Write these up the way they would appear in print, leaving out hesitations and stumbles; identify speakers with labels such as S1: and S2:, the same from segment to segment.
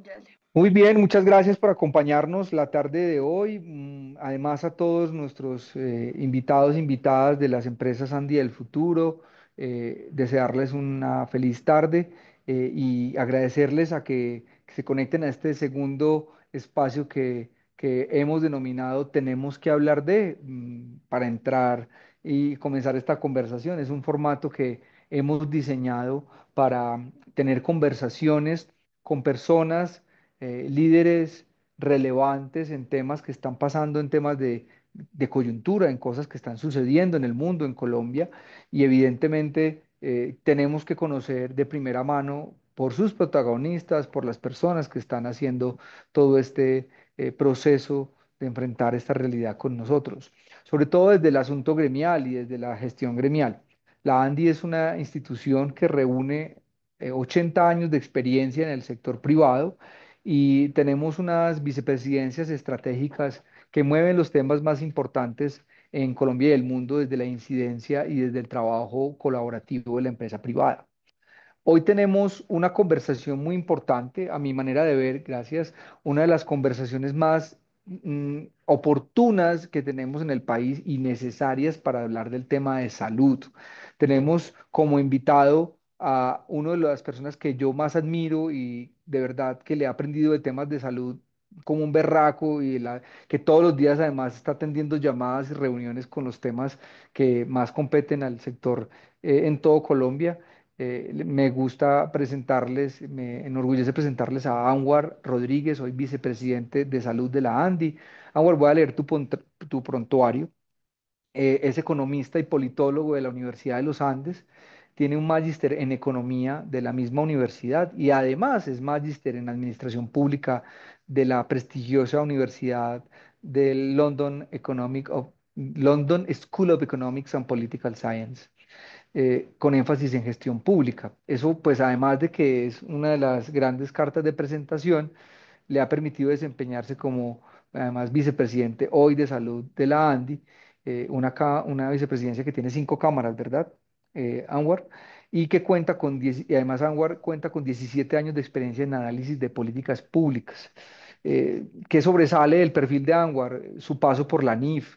S1: Ya le-
S2: Muy bien, muchas gracias por acompañarnos la tarde de hoy. Además, a todos nuestros invitados e invitadas de las empresas Andy del futuro, desearles una feliz tarde y agradecerles a que se conecten a este segundo espacio que hemos denominado Tenemos que hablar de, para entrar y comenzar esta conversación. Es un formato que hemos diseñado para tener conversaciones con personas líderes relevantes en temas que están pasando, en temas de coyuntura, en cosas que están sucediendo en el mundo, en Colombia, y evidentemente tenemos que conocer de primera mano por sus protagonistas, por las personas que están haciendo todo este proceso de enfrentar esta realidad con nosotros, sobre todo desde el asunto gremial y desde la gestión gremial. La ANDI es una institución que reúne 80 años de experiencia en el sector privado y tenemos unas vicepresidencias estratégicas que mueven los temas más importantes en Colombia y el mundo desde la incidencia y desde el trabajo colaborativo de la empresa privada. Hoy tenemos una conversación muy importante, a mi manera de ver, gracias, una de las conversaciones más oportunas que tenemos en el país y necesarias para hablar del tema de salud. Tenemos como invitado a una de las personas que yo más admiro y de verdad que le he aprendido de temas de salud como un berraco que todos los días además está atendiendo llamadas y reuniones con los temas que más competen al sector en todo Colombia. Me gusta presentarles, me enorgullece presentarles a Anwar Rodríguez, soy vicepresidente de salud de la ANDI. Anwar, voy a leer tu prontuario. Es economista y politólogo de la Universidad de los Andes, tiene un magíster en economía de la misma universidad y además es magíster en administración pública de la prestigiosa Universidad del London School of Economics and Political Science, con énfasis en gestión pública. Eso, pues, además de que es una de las grandes cartas de presentación, le ha permitido desempeñarse como, además, vicepresidente hoy de salud de la ANDI, una vicepresidencia que tiene 5 cámaras, ¿verdad, Anwar? Y que cuenta con 10, y además Anwar cuenta con 17 años de experiencia en análisis de políticas públicas. ¿Qué sobresale del perfil de Anwar? Su paso por la NIF,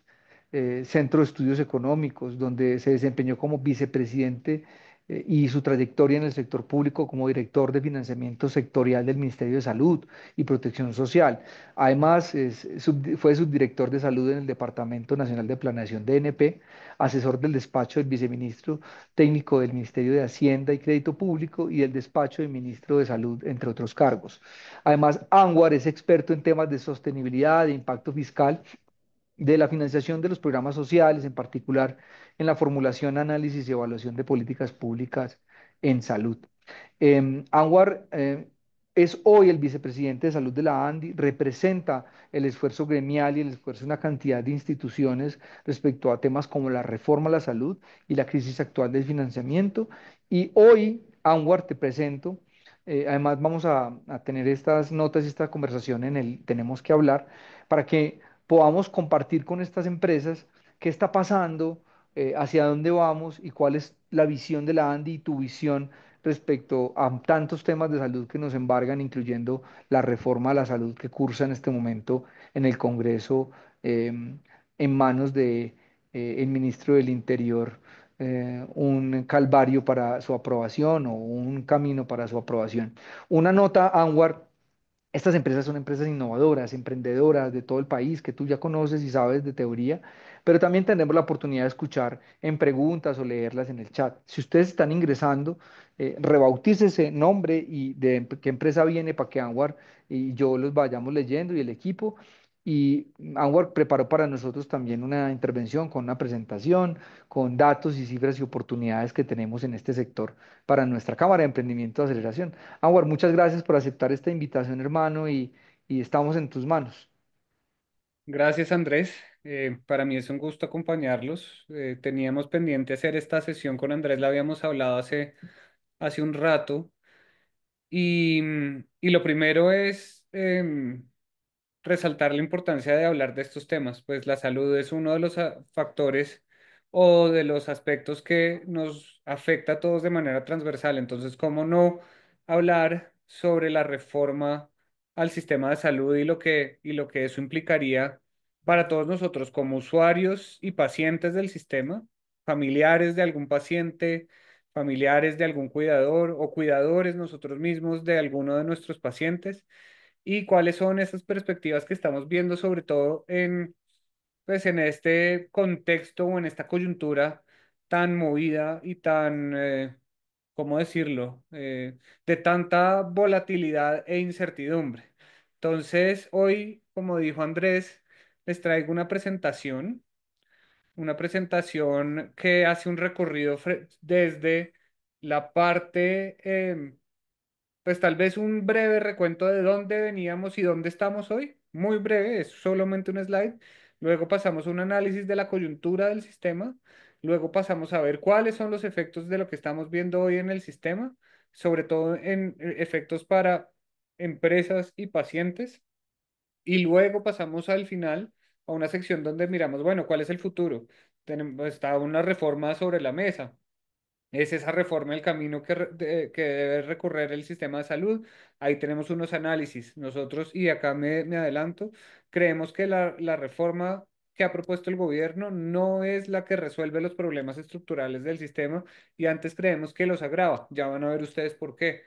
S2: Centro de Estudios Económicos, donde se desempeñó como vicepresidente y su trayectoria en el sector público como director de financiamiento sectorial del Ministerio de Salud y Protección Social. Además, fue subdirector de salud en el Departamento Nacional de Planeación DNP, asesor del despacho del viceministro técnico del Ministerio de Hacienda y Crédito Público y del despacho del ministro de Salud, entre otros cargos. Además, Anwar es experto en temas de sostenibilidad, de impacto fiscal, de la financiación de los programas sociales, en particular en la formulación, análisis y evaluación de políticas públicas en salud. Anwar es hoy el vicepresidente de salud de la ANDI, representa el esfuerzo gremial y el esfuerzo de una cantidad de instituciones respecto a temas como la reforma a la salud y la crisis actual del financiamiento. Y hoy, Anwar, te presento. Además, vamos a tener estas notas y esta conversación en el Tenemos que hablar para que podamos compartir con estas empresas qué está pasando, hacia dónde vamos y cuál es la visión de la ANDI y tu visión respecto a tantos temas de salud que nos embargan, incluyendo la reforma a la salud que cursa en este momento en el Congreso, en manos de el ministro del Interior, un calvario para su aprobación o un camino para su aprobación. Una nota, Anwar. Estas empresas son empresas innovadoras, emprendedoras de todo el país, que tú ya conoces y sabes de teoría, pero también tenemos la oportunidad de escuchar en preguntas o leerlas en el chat. Si ustedes están ingresando, rebautícese nombre y de qué empresa viene para que Anwar y yo los vayamos leyendo y el equipo. Y Anwar preparó para nosotros también una intervención con una presentación, con datos y cifras y oportunidades que tenemos en este sector para nuestra Cámara de Emprendimiento de Aceleración. Anwar, muchas gracias por aceptar esta invitación, hermano, y estamos en tus manos.
S1: Gracias, Andrés. Para mí es un gusto acompañarlos. Teníamos pendiente hacer esta sesión con Andrés, la habíamos hablado hace un rato. Y lo primero es resaltar la importancia de hablar de estos temas, pues la salud es uno de los factores o de los aspectos que nos afecta a todos de manera transversal. Entonces, ¿cómo no hablar sobre la reforma al sistema de salud y lo que eso implicaría para todos nosotros como usuarios y pacientes del sistema, familiares de algún paciente, familiares de algún cuidador o cuidadores nosotros mismos de alguno de nuestros pacientes y cuáles son esas perspectivas que estamos viendo, sobre todo en, pues, en este contexto o en esta coyuntura tan movida y tan, ¿cómo decirlo?, de tanta volatilidad e incertidumbre. Entonces, hoy, como dijo Andrés, les traigo una presentación que hace un recorrido desde la parte pues tal vez un breve recuento de dónde veníamos y dónde estamos hoy. Muy breve, es solamente un slide. Luego pasamos a un análisis de la coyuntura del sistema. Luego pasamos a ver cuáles son los efectos de lo que estamos viendo hoy en el sistema, sobre todo en efectos para empresas y pacientes. Y luego pasamos al final a una sección donde miramos, bueno, ¿cuál es el futuro? Tenemos, está una reforma sobre la mesa. Es esa reforma el camino que debe recorrer el sistema de salud. Ahí tenemos unos análisis. Nosotros, y acá me adelanto, creemos que la reforma que ha propuesto el gobierno no es la que resuelve los problemas estructurales del sistema y antes creemos que los agrava. Ya van a ver ustedes por qué.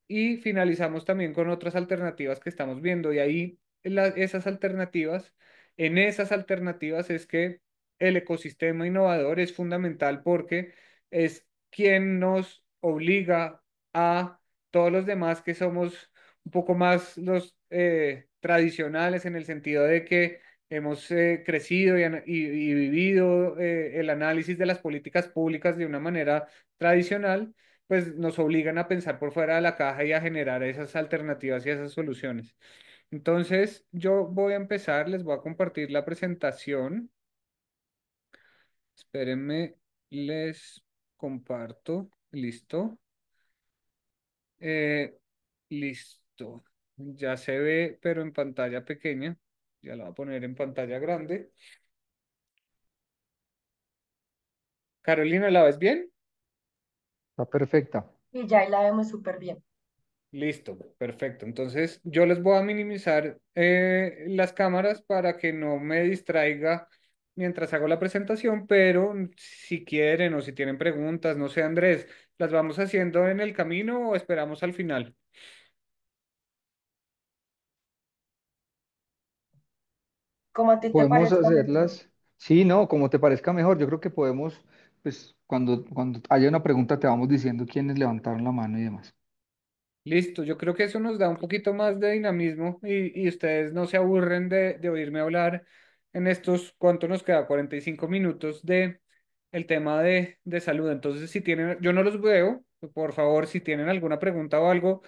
S1: Y finalizamos también con otras alternativas que estamos viendo y ahí esas alternativas, en esas alternativas es que el ecosistema innovador es fundamental porque es quien nos obliga a todos los demás que somos un poco más los tradicionales en el sentido de que hemos crecido y vivido el análisis de las políticas públicas de una manera tradicional, pues nos obligan a pensar por fuera de la caja y a generar esas alternativas y esas soluciones. Entonces, yo voy a empezar, les voy a compartir la presentación. Espérenme, les comparto. Listo. Eh, listo. Ya se ve, pero en pantalla pequeña. Ya la voy a poner en pantalla grande. Carolina, ¿la ves bien?
S2: Está perfecta.
S3: Y ya ahí la vemos súper bien.
S1: Listo, perfecto. Entonces, yo les voy a minimizar las cámaras para que no me distraiga mientras hago la presentación, pero si quieren o si tienen preguntas, no sé, Andrés, ¿las vamos haciendo en el camino o esperamos al final?
S3: Como a ti te
S2: Podemos
S3: parezca mejor.
S2: hacerlas, sí, no, como te parezca mejor. Yo creo que podemos, pues cuando haya una pregunta te vamos diciendo quiénes levantaron la mano y demás.
S1: Listo, yo creo que eso nos da un poquito más de dinamismo y ustedes no se aburren de oírme hablar en estos, ¿cuánto nos queda? 45 minutos de el tema de salud. Entonces, si tienen, yo no los veo, por favor, si tienen alguna pregunta o algo,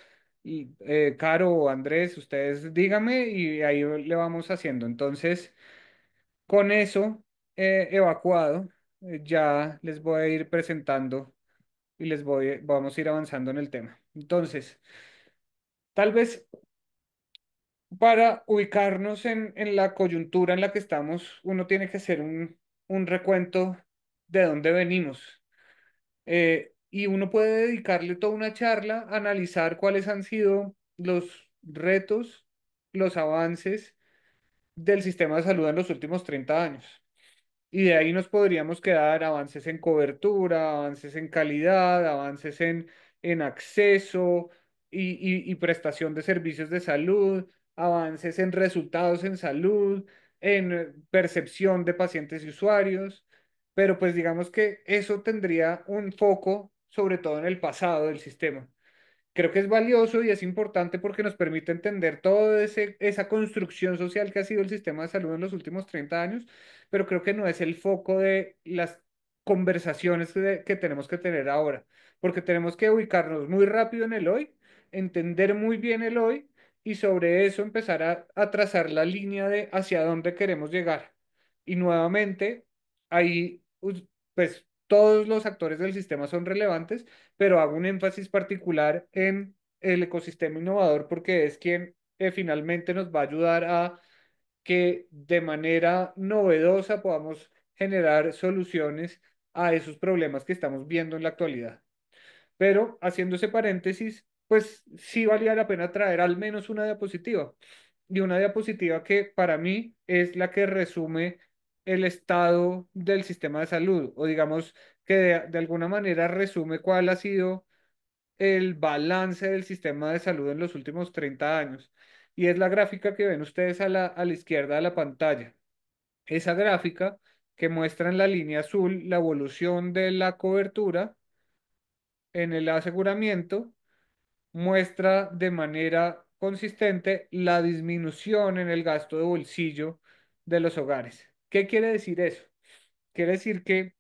S1: Caro o Andrés, ustedes díganme y ahí le vamos haciendo. Entonces, con eso evacuado, ya les voy a ir presentando y vamos a ir avanzando en el tema. Entonces, tal vez para ubicarnos en la coyuntura en la que estamos, uno tiene que hacer un recuento de dónde venimos. Y uno puede dedicarle toda una charla a analizar cuáles han sido los retos, los avances del sistema de salud en los últimos 30 años. Y de ahí nos podríamos quedar avances en cobertura, avances en calidad, avances en acceso y prestación de servicios de salud, avances en resultados en salud, en percepción de pacientes y usuarios. Pero pues digamos que eso tendría un foco sobre todo en el pasado del sistema. Creo que es valioso y es importante porque nos permite entender toda esa construcción social que ha sido el sistema de salud en los últimos 30 años, pero creo que no es el foco de las conversaciones que tenemos que tener ahora, porque tenemos que ubicarnos muy rápido en el hoy, entender muy bien el hoy y sobre eso empezar a trazar la línea de hacia dónde queremos llegar. Y nuevamente, ahí, pues todos los actores del sistema son relevantes, pero hago un énfasis particular en el ecosistema innovador porque es quien finalmente nos va a ayudar a que de manera novedosa podamos generar soluciones a esos problemas que estamos viendo en la actualidad. Pero haciendo ese paréntesis, pues sí valía la pena traer al menos una diapositiva. Y una diapositiva que para mí es la que resume el estado del sistema de salud, o digamos que de alguna manera resume cuál ha sido el balance del sistema de salud en los últimos 30 años. Y es la gráfica que ven ustedes a la izquierda de la pantalla. Esa gráfica que muestra en la línea azul la evolución de la cobertura en el aseguramiento muestra de manera consistente la disminución en el gasto de bolsillo de los hogares. ¿Qué quiere decir eso? Quiere decir que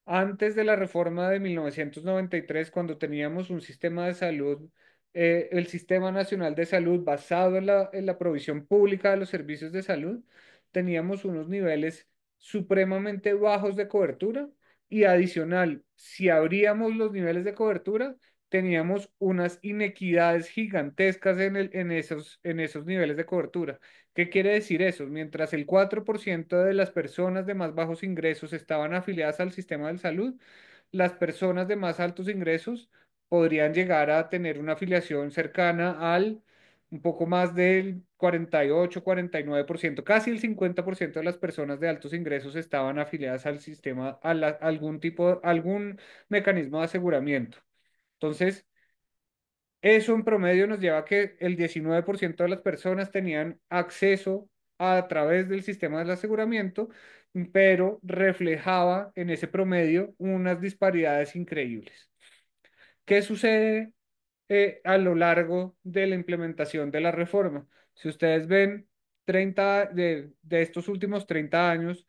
S1: antes de la reforma de 1993, cuando teníamos un sistema de salud, el Sistema Nacional de Salud basado en la provisión pública de los servicios de salud, teníamos unos niveles supremamente bajos de cobertura y adicional, si abríamos los niveles de cobertura, teníamos unas inequidades gigantescas en esos niveles de cobertura. ¿Qué quiere decir eso? Mientras el 4% de las personas de más bajos ingresos estaban afiliadas al sistema de salud, las personas de más altos ingresos podrían llegar a tener una afiliación cercana al un poco más del 48, 49%, casi el 50% de las personas de altos ingresos estaban afiliadas al sistema, algún tipo, algún mecanismo de aseguramiento. Entonces, eso en promedio nos lleva a que el 19% de las personas tenían acceso a través del sistema del aseguramiento, pero reflejaba en ese promedio unas disparidades increíbles. ¿Qué sucede a lo largo de la implementación de la reforma? Si ustedes ven 30 de estos últimos 30 años,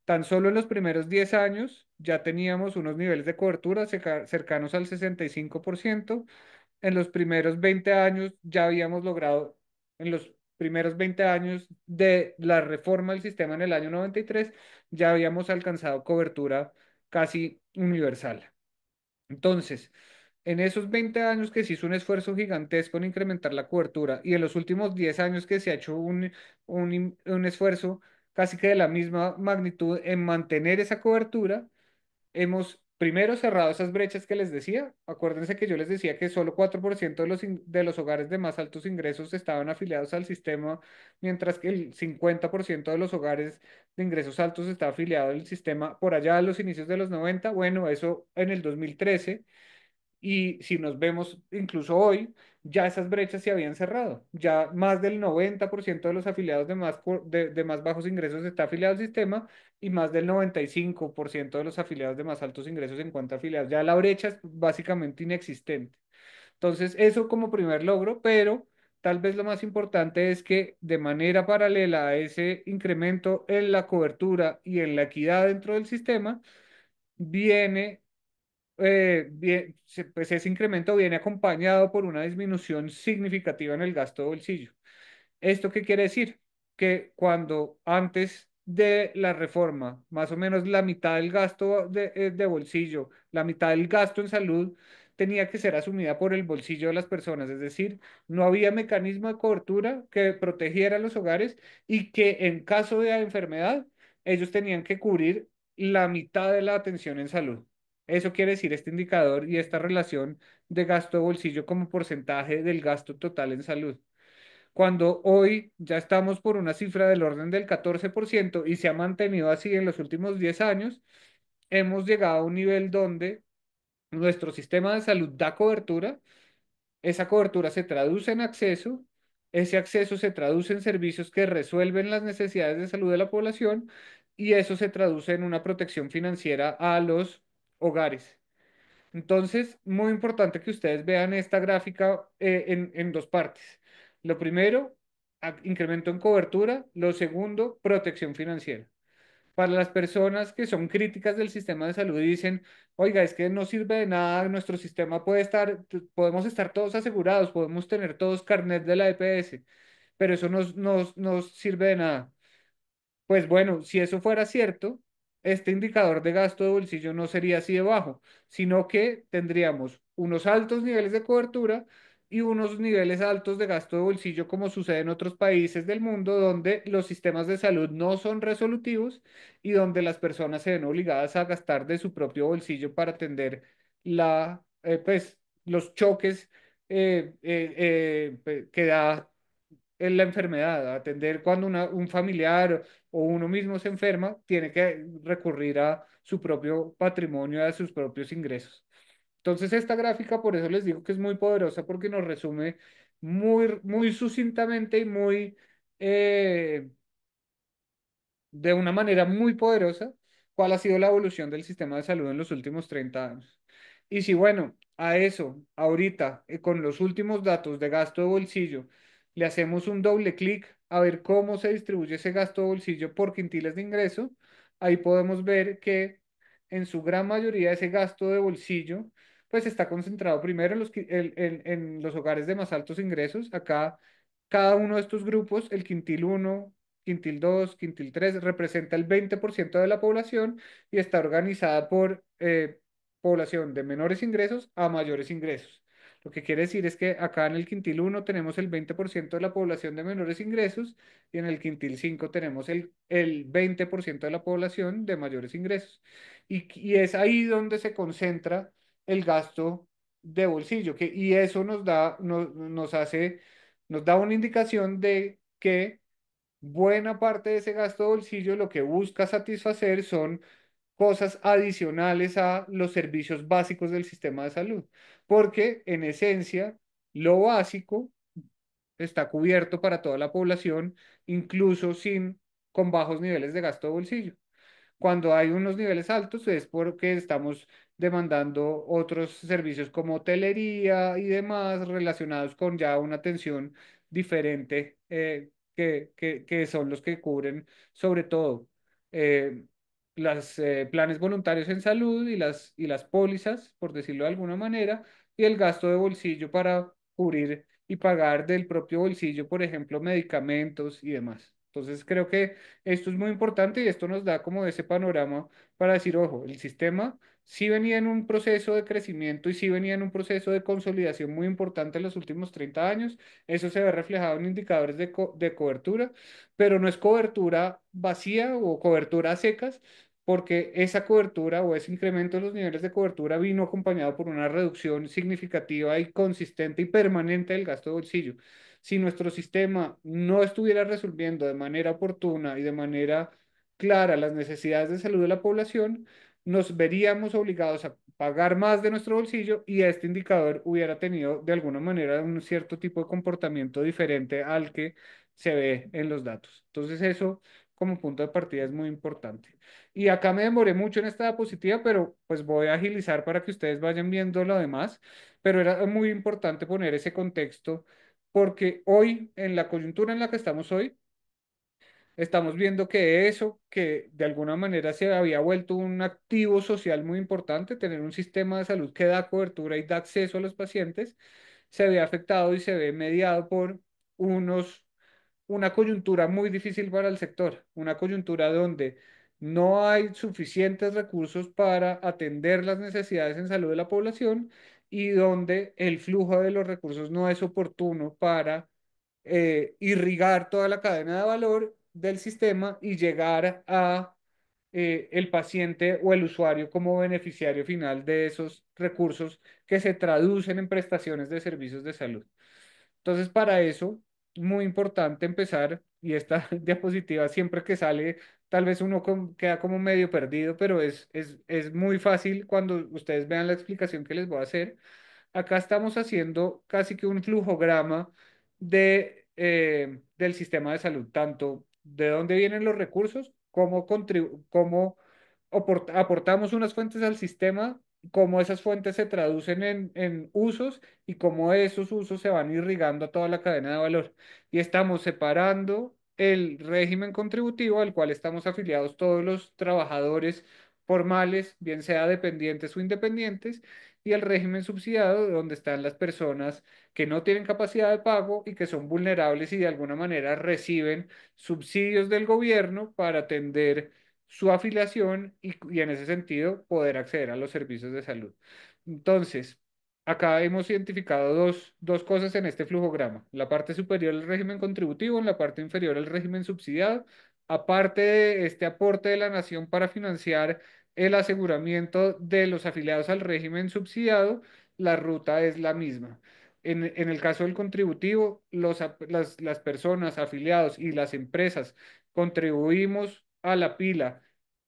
S1: tan solo en los primeros 10 años ya teníamos unos niveles de cobertura cercanos al 65%. En los primeros 20 años ya habíamos logrado, en los primeros 20 años de la reforma del sistema en el año 93, ya habíamos alcanzado cobertura casi universal. Entonces, en esos 20 años que se hizo un esfuerzo gigantesco en incrementar la cobertura y en los últimos 10 años que se ha hecho un esfuerzo casi que de la misma magnitud en mantener esa cobertura, hemos primero cerrado esas brechas que les decía. Acuérdense que yo les decía que solo 4% de los hogares de más altos ingresos estaban afiliados al sistema, mientras que el 50% de los hogares de ingresos altos está afiliado al sistema por allá a los inicios de los 90. Bueno, eso en el 2013. Y si nos vemos incluso hoy, ya esas brechas se habían cerrado. Ya más del 90% de los afiliados de más bajos ingresos está afiliado al sistema y más del 95% de los afiliados de más altos ingresos se encuentra afiliados. Ya la brecha es básicamente inexistente. Entonces, eso como primer logro, pero tal vez lo más importante es que de manera paralela a ese incremento en la cobertura y en la equidad dentro del sistema, viene pues ese incremento viene acompañado por una disminución significativa en el gasto de bolsillo. ¿Esto qué quiere decir? Que cuando antes de la reforma, más o menos la mitad del gasto de bolsillo, la mitad del gasto en salud tenía que ser asumida por el bolsillo de las personas, es decir, no había mecanismo de cobertura que protegiera a los hogares y que en caso de enfermedad ellos tenían que cubrir la mitad de la atención en salud. Eso quiere decir este indicador y esta relación de gasto de bolsillo como porcentaje del gasto total en salud. Cuando hoy ya estamos por una cifra del orden del 14% y se ha mantenido así en los últimos 10 años, hemos llegado a un nivel donde nuestro sistema de salud da cobertura, esa cobertura se traduce en acceso, ese acceso se traduce en servicios que resuelven las necesidades de salud de la población y eso se traduce en una protección financiera a los hogares. Entonces, muy importante que ustedes vean esta gráfica en dos partes. Lo primero, incremento en cobertura. Lo segundo, protección financiera. Para las personas que son críticas del sistema de salud y dicen, oiga, es que no sirve de nada, nuestro sistema puede estar, podemos estar todos asegurados, podemos tener todos carnet de la EPS, pero eso nos sirve de nada. Pues bueno, si eso fuera cierto, este indicador de gasto de bolsillo no sería así de bajo, sino que tendríamos unos altos niveles de cobertura y unos niveles altos de gasto de bolsillo, como sucede en otros países del mundo, donde los sistemas de salud no son resolutivos y donde las personas se ven obligadas a gastar de su propio bolsillo para atender pues, los choques que da en la enfermedad, atender cuando un familiar o uno mismo se enferma, tiene que recurrir a su propio patrimonio, a sus propios ingresos. Entonces, esta gráfica, por eso les digo que es muy poderosa, porque nos resume muy sucintamente y eh, de una manera muy poderosa cuál ha sido la evolución del sistema de salud en los últimos 30 años. Y si, bueno, a eso, ahorita, con los últimos datos de gasto de bolsillo, le hacemos un doble clic a ver cómo se distribuye ese gasto de bolsillo por quintiles de ingreso, ahí podemos ver que en su gran mayoría ese gasto de bolsillo, pues está concentrado primero en en los hogares de más altos ingresos. Acá, cada uno de estos grupos, el quintil uno, quintil 2, quintil 3 representa el 20% de la población y está organizada por población de menores ingresos a mayores ingresos. Lo que quiere decir es que acá en el quintil uno tenemos el 20% de la población de menores ingresos y en el quintil 5 tenemos el 20% de la población de mayores ingresos. Y es ahí donde se concentra el gasto de bolsillo, y eso nos da una indicación de que buena parte de ese gasto de bolsillo lo que busca satisfacer son cosas adicionales a los servicios básicos del sistema de salud, porque en esencia lo básico está cubierto para toda la población, incluso con bajos niveles de gasto de bolsillo. Cuando hay unos niveles altos es porque estamos demandando otros servicios como hotelería y demás relacionados con ya una atención diferente, que son los que cubren sobre todo eh, los planes voluntarios en salud y las pólizas, por decirlo de alguna manera, y el gasto de bolsillo para cubrir y pagar del propio bolsillo, por ejemplo, medicamentos y demás. Entonces creo que esto es muy importante y esto nos da como ese panorama para decir, ojo, el sistema sí venía en un proceso de crecimiento y sí venía en un proceso de consolidación muy importante en los últimos 30 años. Eso se ve reflejado en indicadores de cobertura, pero no es cobertura vacía o cobertura a secas, porque esa cobertura o ese incremento de los niveles de cobertura vino acompañado por una reducción significativa y consistente y permanente del gasto de bolsillo. Si nuestro sistema no estuviera resolviendo de manera oportuna y de manera clara las necesidades de salud de la población, nos veríamos obligados a pagar más de nuestro bolsillo y este indicador hubiera tenido de alguna manera un cierto tipo de comportamiento diferente al que se ve en los datos. Entonces eso como punto de partida es muy importante. Y acá me demoré mucho en esta diapositiva, pero pues voy a agilizar para que ustedes vayan viendo lo demás, pero era muy importante poner ese contexto porque hoy, en la coyuntura en la que estamos hoy, estamos viendo que eso, que de alguna manera se había vuelto un activo social muy importante, tener un sistema de salud que da cobertura y da acceso a los pacientes, se ve afectado y se ve mediado por unos, una coyuntura muy difícil para el sector, una coyuntura donde no hay suficientes recursos para atender las necesidades en salud de la población y donde el flujo de los recursos no es oportuno para irrigar toda la cadena de valor del sistema y llegar a el paciente o el usuario como beneficiario final de esos recursos que se traducen en prestaciones de servicios de salud. Entonces, para eso, muy importante empezar, y esta diapositiva siempre que sale, tal vez uno queda como medio perdido, pero es muy fácil cuando ustedes vean la explicación que les voy a hacer. Acá estamos haciendo casi que un flujograma del sistema de salud, tanto de dónde vienen los recursos, cómo aportamos unas fuentes al sistema, cómo esas fuentes se traducen en usos y cómo esos usos se van irrigando a toda la cadena de valor. Y estamos separando el régimen contributivo al cual estamos afiliados todos los trabajadores formales, bien sea dependientes o independientes, y el régimen subsidiado, donde están las personas que no tienen capacidad de pago y que son vulnerables y de alguna manera reciben subsidios del gobierno para atender su afiliación y en ese sentido poder acceder a los servicios de salud. Entonces, acá hemos identificado dos cosas en este flujograma. La parte superior el régimen contributivo, en la parte inferior el régimen subsidiado. Aparte de este aporte de la nación para financiar el aseguramiento de los afiliados al régimen subsidiado, la ruta es la misma. en el caso del contributivo, las personas afiliados y las empresas contribuimos a la pila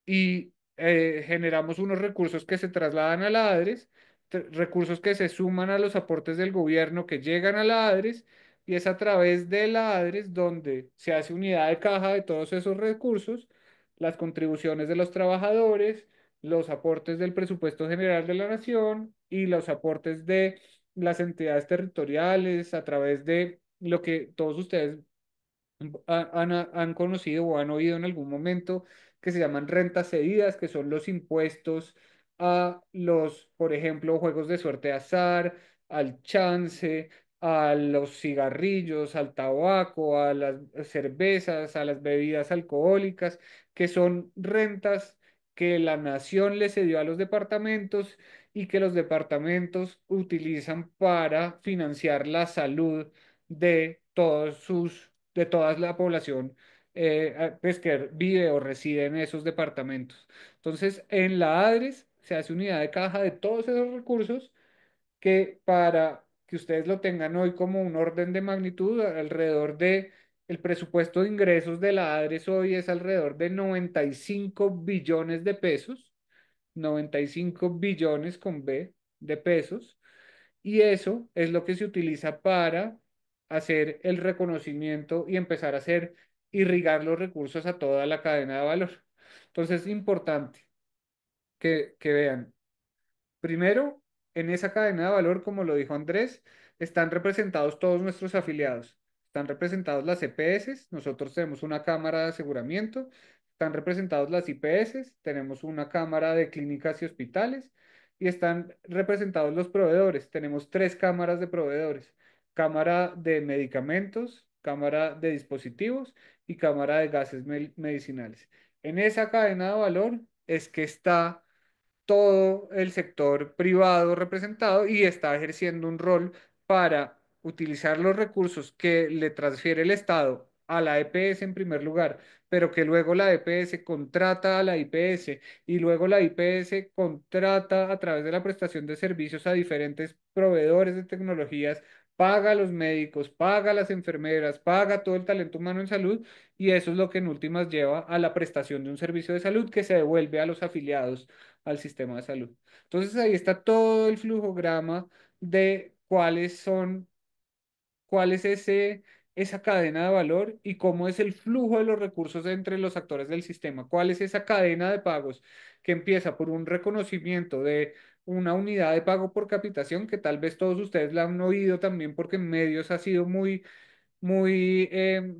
S1: y generamos unos recursos que se trasladan a la ADRES, recursos que se suman a los aportes del gobierno que llegan a la ADRES, y es a través de la ADRES donde se hace unidad de caja de todos esos recursos, las contribuciones de los trabajadores, los aportes del presupuesto general de la nación y los aportes de las entidades territoriales a través de lo que todos ustedes han conocido o han oído en algún momento, que se llaman rentas cedidas, que son los impuestos a los, por ejemplo, juegos de suerte de azar, al chance, a los cigarrillos, al tabaco, a las cervezas, a las bebidas alcohólicas, que son rentas que la nación le cedió a los departamentos y que los departamentos utilizan para financiar la salud de toda la población pues, que vive o reside en esos departamentos. Entonces, en la ADRES se hace unidad de caja de todos esos recursos que para que ustedes lo tengan hoy como un orden de magnitud, alrededor de el presupuesto de ingresos de la ADRES hoy es alrededor de 95 billones de pesos, 95 billones con B de pesos, y eso es lo que se utiliza para hacer el reconocimiento y empezar a hacer irrigar los recursos a toda la cadena de valor. Entonces es importante que vean. Primero, en esa cadena de valor, como lo dijo Andrés, están representados todos nuestros afiliados. Están representados las EPS, nosotros tenemos una cámara de aseguramiento, están representados las IPS, tenemos una cámara de clínicas y hospitales, y están representados los proveedores. Tenemos tres cámaras de proveedores: cámara de medicamentos, cámara de dispositivos y cámara de gases medicinales. En esa cadena de valor es que está todo el sector privado representado y está ejerciendo un rol para utilizar los recursos que le transfiere el Estado a la EPS en primer lugar, pero que luego la EPS contrata a la IPS y luego la IPS contrata a través de la prestación de servicios a diferentes proveedores de tecnologías, paga a los médicos, paga a las enfermeras, paga todo el talento humano en salud, y eso es lo que en últimas lleva a la prestación de un servicio de salud que se devuelve a los afiliados al sistema de salud. Entonces ahí está todo el flujograma de cuál es esa cadena de valor y cómo es el flujo de los recursos entre los actores del sistema, cuál es esa cadena de pagos que empieza por un reconocimiento de una unidad de pago por capitación, que tal vez todos ustedes la han oído también porque en medios ha sido muy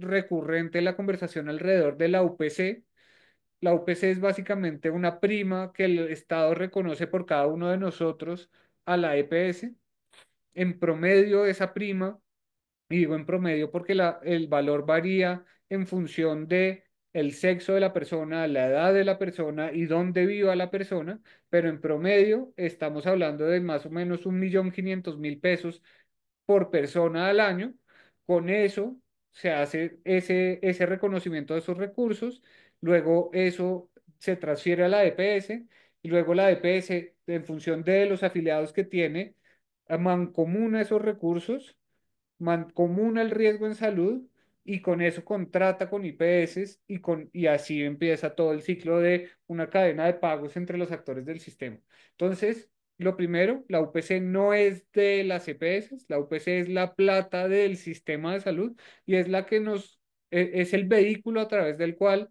S1: recurrente la conversación alrededor de la UPC. La UPC es básicamente una prima que el Estado reconoce por cada uno de nosotros a la EPS. En promedio, esa prima, y digo en promedio porque el valor varía en función de el sexo de la persona, la edad de la persona y dónde viva la persona, pero en promedio estamos hablando de más o menos 1.500.000 pesos por persona al año. Con eso se hace ese reconocimiento de esos recursos, luego eso se transfiere a la EPS y luego la EPS, en función de los afiliados que tiene, mancomuna esos recursos, mancomuna el riesgo en salud y con eso contrata con IPS y así empieza todo el ciclo de una cadena de pagos entre los actores del sistema. Entonces, lo primero, la UPC no es de las EPS, la UPC es la plata del sistema de salud y es la que es el vehículo a través del cual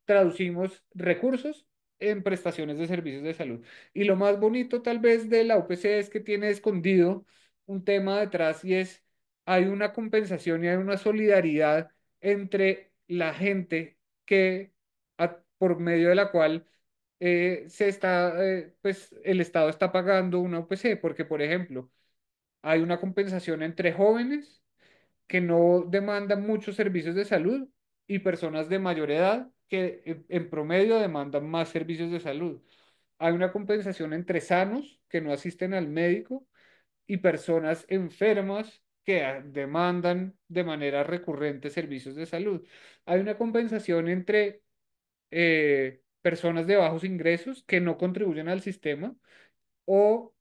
S1: traducimos recursos en prestaciones de servicios de salud. Y lo más bonito tal vez de la UPC es que tiene escondido un tema detrás, y es, hay una compensación y hay una solidaridad entre la gente que por medio de la cual pues el Estado está pagando una UPC, porque por ejemplo, hay una compensación entre jóvenes que no demandan muchos servicios de salud y personas de mayor edad que en promedio demandan más servicios de salud. Hay una compensación entre sanos que no asisten al médico y personas enfermas que demandan de manera recurrente servicios de salud. Hay una compensación entre personas de bajos ingresos que no contribuyen al sistema o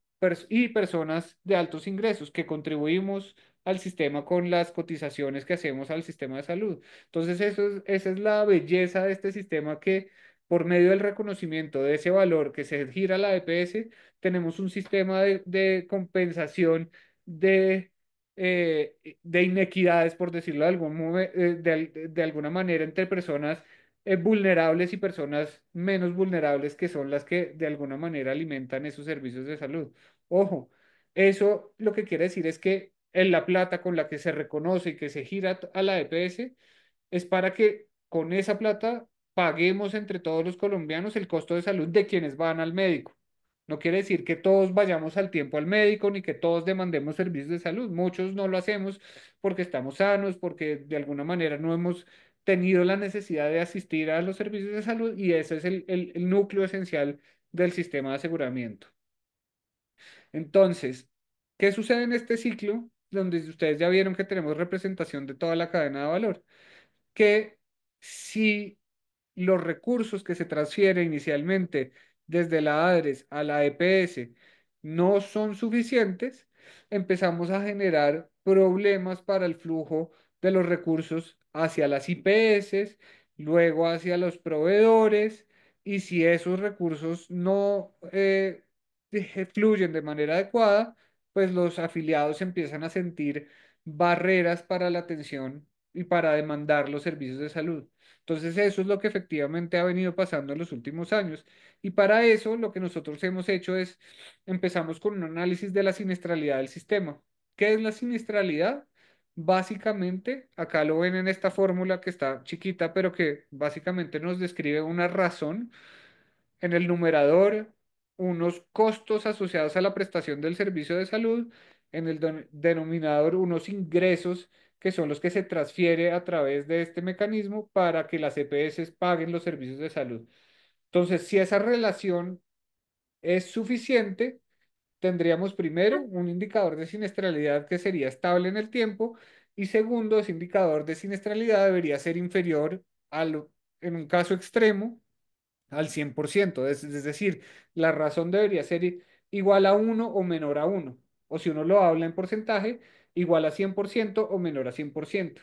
S1: y personas de altos ingresos que contribuimos al sistema con las cotizaciones que hacemos al sistema de salud. Entonces, esa es la belleza de este sistema que por medio del reconocimiento de ese valor que se gira la EPS, tenemos un sistema de compensación de, de inequidades, por decirlo de, de alguna manera, entre personas vulnerables y personas menos vulnerables que son las que de alguna manera alimentan esos servicios de salud. Ojo, eso lo que quiere decir es que en la plata con la que se reconoce y que se gira a la EPS es para que con esa plata paguemos entre todos los colombianos el costo de salud de quienes van al médico. No quiere decir que todos vayamos al tiempo al médico ni que todos demandemos servicios de salud. Muchos no lo hacemos porque estamos sanos, porque de alguna manera no hemos tenido la necesidad de asistir a los servicios de salud y ese es el núcleo esencial del sistema de aseguramiento. Entonces, ¿qué sucede en este ciclo donde ustedes ya vieron que tenemos representación de toda la cadena de valor? Que si los recursos que se transfieren inicialmente desde la ADRES a la EPS no son suficientes, empezamos a generar problemas para el flujo de los recursos hacia las IPS, luego hacia los proveedores, y si esos recursos no fluyen de manera adecuada, pues los afiliados empiezan a sentir barreras para la atención y para demandar los servicios de salud. Entonces, eso es lo que efectivamente ha venido pasando en los últimos años. Y para eso, lo que nosotros hemos hecho es, empezamos con un análisis de la siniestralidad del sistema. ¿Qué es la siniestralidad? Básicamente, acá lo ven en esta fórmula que está chiquita, pero que básicamente nos describe una razón en el numerador unos costos asociados a la prestación del servicio de salud, en el denominador unos ingresos que son los que se transfiere a través de este mecanismo para que las EPS paguen los servicios de salud. Entonces, si esa relación es suficiente, tendríamos primero un indicador de siniestralidad que sería estable en el tiempo y segundo, ese indicador de siniestralidad debería ser inferior al, en un caso extremo, al 100%. Es decir, la razón debería ser igual a uno o menor a uno. O si uno lo habla en porcentaje, igual a 100% o menor a 100%.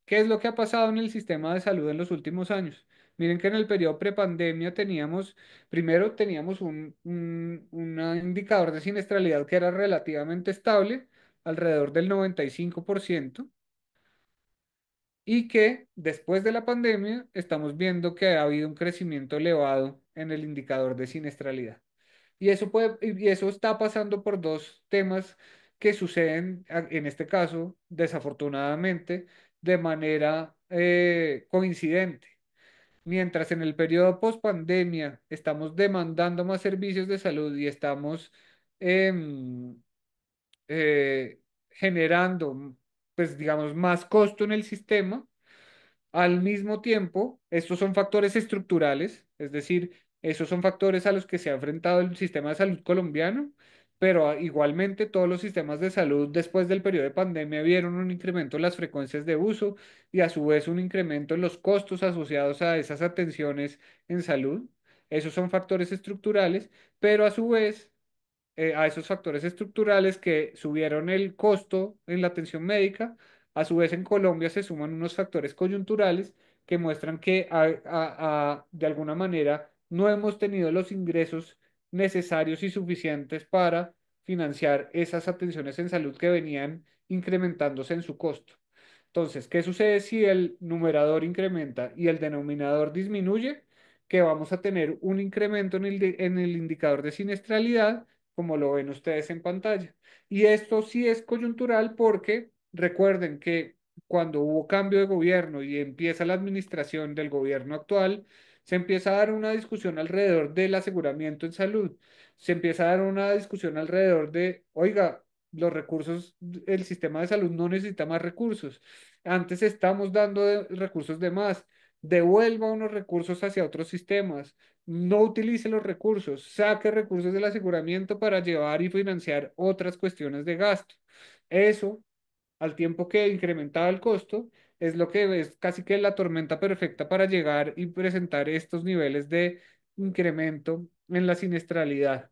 S1: ¿Qué es lo que ha pasado en el sistema de salud en los últimos años? Miren que en el periodo prepandemia teníamos, primero teníamos un indicador de siniestralidad que era relativamente estable, alrededor del 95%, y que después de la pandemia estamos viendo que ha habido un crecimiento elevado en el indicador de siniestralidad. Y eso está pasando por dos temas que suceden en este caso, desafortunadamente, de manera coincidente. Mientras en el periodo post pandemia estamos demandando más servicios de salud y estamos em, generando, pues digamos, más costo en el sistema, al mismo tiempo, estos son factores estructurales, es decir, esos son factores a los que se ha enfrentado el sistema de salud colombiano, pero igualmente todos los sistemas de salud después del periodo de pandemia vieron un incremento en las frecuencias de uso y a su vez un incremento en los costos asociados a esas atenciones en salud. Esos son factores estructurales, pero a su vez a esos factores estructurales que subieron el costo en la atención médica. A su vez, en Colombia se suman unos factores coyunturales que muestran que de alguna manera no hemos tenido los ingresos necesarios y suficientes para financiar esas atenciones en salud que venían incrementándose en su costo. Entonces, ¿qué sucede si el numerador incrementa y el denominador disminuye? Que vamos a tener un incremento en el indicador de siniestralidad, como lo ven ustedes en pantalla. Y esto sí es coyuntural porque recuerden que cuando hubo cambio de gobierno y empieza la administración del gobierno actual, se empieza a dar una discusión alrededor del aseguramiento en salud. Se empieza a dar una discusión alrededor de, oiga, los recursos, el sistema de salud no necesita más recursos. Antes estamos dando recursos de más. Devuelva unos recursos hacia otros sistemas. No utilice los recursos. Saque recursos del aseguramiento para llevar y financiar otras cuestiones de gasto. Eso, al tiempo que incrementaba el costo, es lo que es casi que la tormenta perfecta para llegar y presentar estos niveles de incremento en la siniestralidad.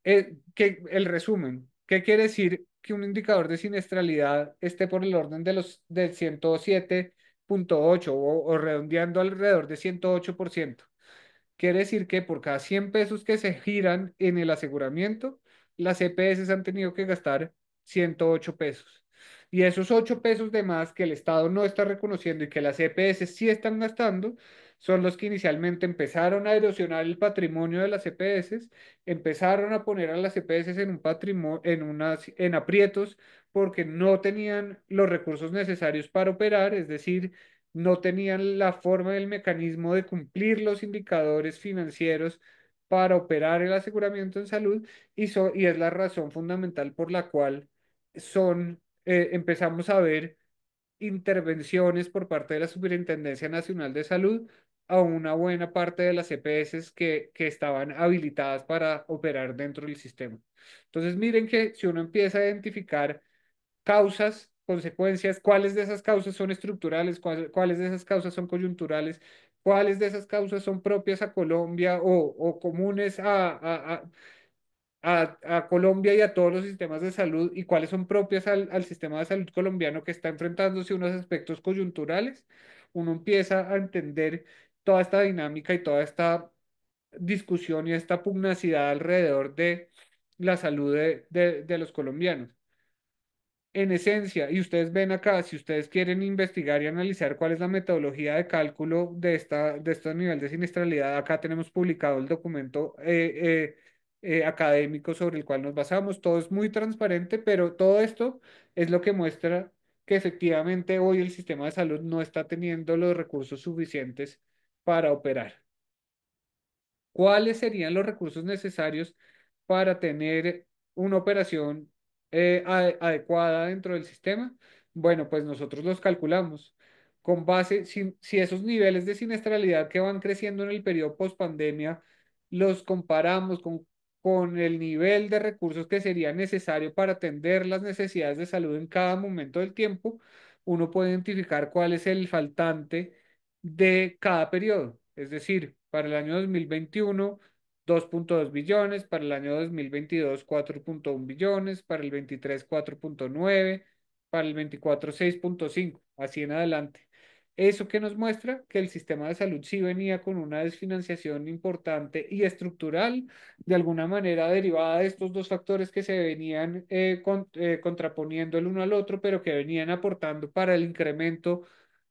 S1: que el resumen, ¿qué quiere decir que un indicador de siniestralidad esté por el orden de los del 107,8 o redondeando alrededor de 108%? Quiere decir que por cada 100 pesos que se giran en el aseguramiento, las EPS han tenido que gastar 108 pesos. Y esos 8 pesos de más que el Estado no está reconociendo y que las EPS sí están gastando, son los que inicialmente empezaron a erosionar el patrimonio de las EPS, empezaron a poner a las EPS en un patrimonio, en aprietos porque no tenían los recursos necesarios para operar, es decir, no tenían la forma del mecanismo de cumplir los indicadores financieros para operar el aseguramiento en salud y es la razón fundamental por la cual empezamos a ver intervenciones por parte de la Superintendencia Nacional de Salud a una buena parte de las EPS que estaban habilitadas para operar dentro del sistema. Entonces, miren que si uno empieza a identificar causas, consecuencias, cuáles de esas causas son estructurales, cuáles de esas causas son coyunturales, cuáles de esas causas son propias a Colombia o comunes a Colombia y a todos los sistemas de salud y cuáles son propias al sistema de salud colombiano que está enfrentándose a unos aspectos coyunturales, uno empieza a entender toda esta dinámica y toda esta discusión y esta pugnacidad alrededor de la salud de los colombianos. En esencia, y ustedes ven acá, si ustedes quieren investigar y analizar cuál es la metodología de cálculo de este nivel de siniestralidad, acá tenemos publicado el documento académico sobre el cual nos basamos. Todo es muy transparente, pero todo esto es lo que muestra que efectivamente hoy el sistema de salud no está teniendo los recursos suficientes para operar. ¿Cuáles serían los recursos necesarios para tener una operación adecuada dentro del sistema? Bueno, pues nosotros los calculamos con base, si esos niveles de siniestralidad que van creciendo en el periodo post-pandemia los comparamos con el nivel de recursos que sería necesario para atender las necesidades de salud en cada momento del tiempo, uno puede identificar cuál es el faltante de cada periodo. Es decir, para el año 2021, 2,2 billones, para el año 2022, 4,1 billones, para el 23, 4,9, para el 24, 6,5, así en adelante. Eso que nos muestra que el sistema de salud sí venía con una desfinanciación importante y estructural, de alguna manera derivada de estos dos factores que se venían contraponiendo el uno al otro, pero que venían aportando para el incremento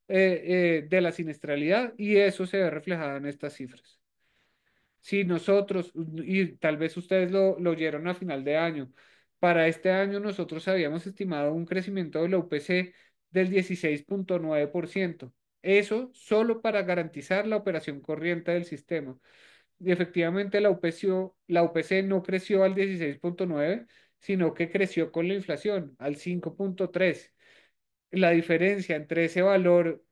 S1: de la siniestralidad y eso se ve reflejado en estas cifras. Si nosotros, y tal vez ustedes lo oyeron a final de año, para este año nosotros habíamos estimado un crecimiento de la UPC del 16,9%. Eso solo para garantizar la operación corriente del sistema. Y efectivamente la UPC no creció al 16,9, sino que creció con la inflación al 5,3. La diferencia entre ese valor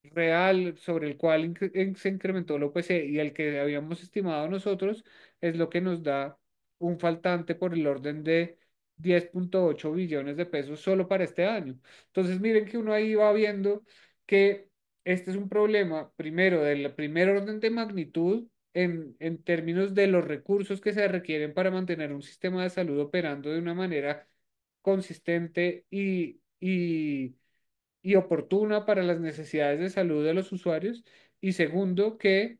S1: real sobre el cual se incrementó la UPC y el que habíamos estimado nosotros es lo que nos da un faltante por el orden de 10,8 billones de pesos solo para este año. Entonces miren que uno ahí va viendo que este es un problema, primero, del primer orden de magnitud en términos de los recursos que se requieren para mantener un sistema de salud operando de una manera consistente y oportuna para las necesidades de salud de los usuarios. Y segundo, que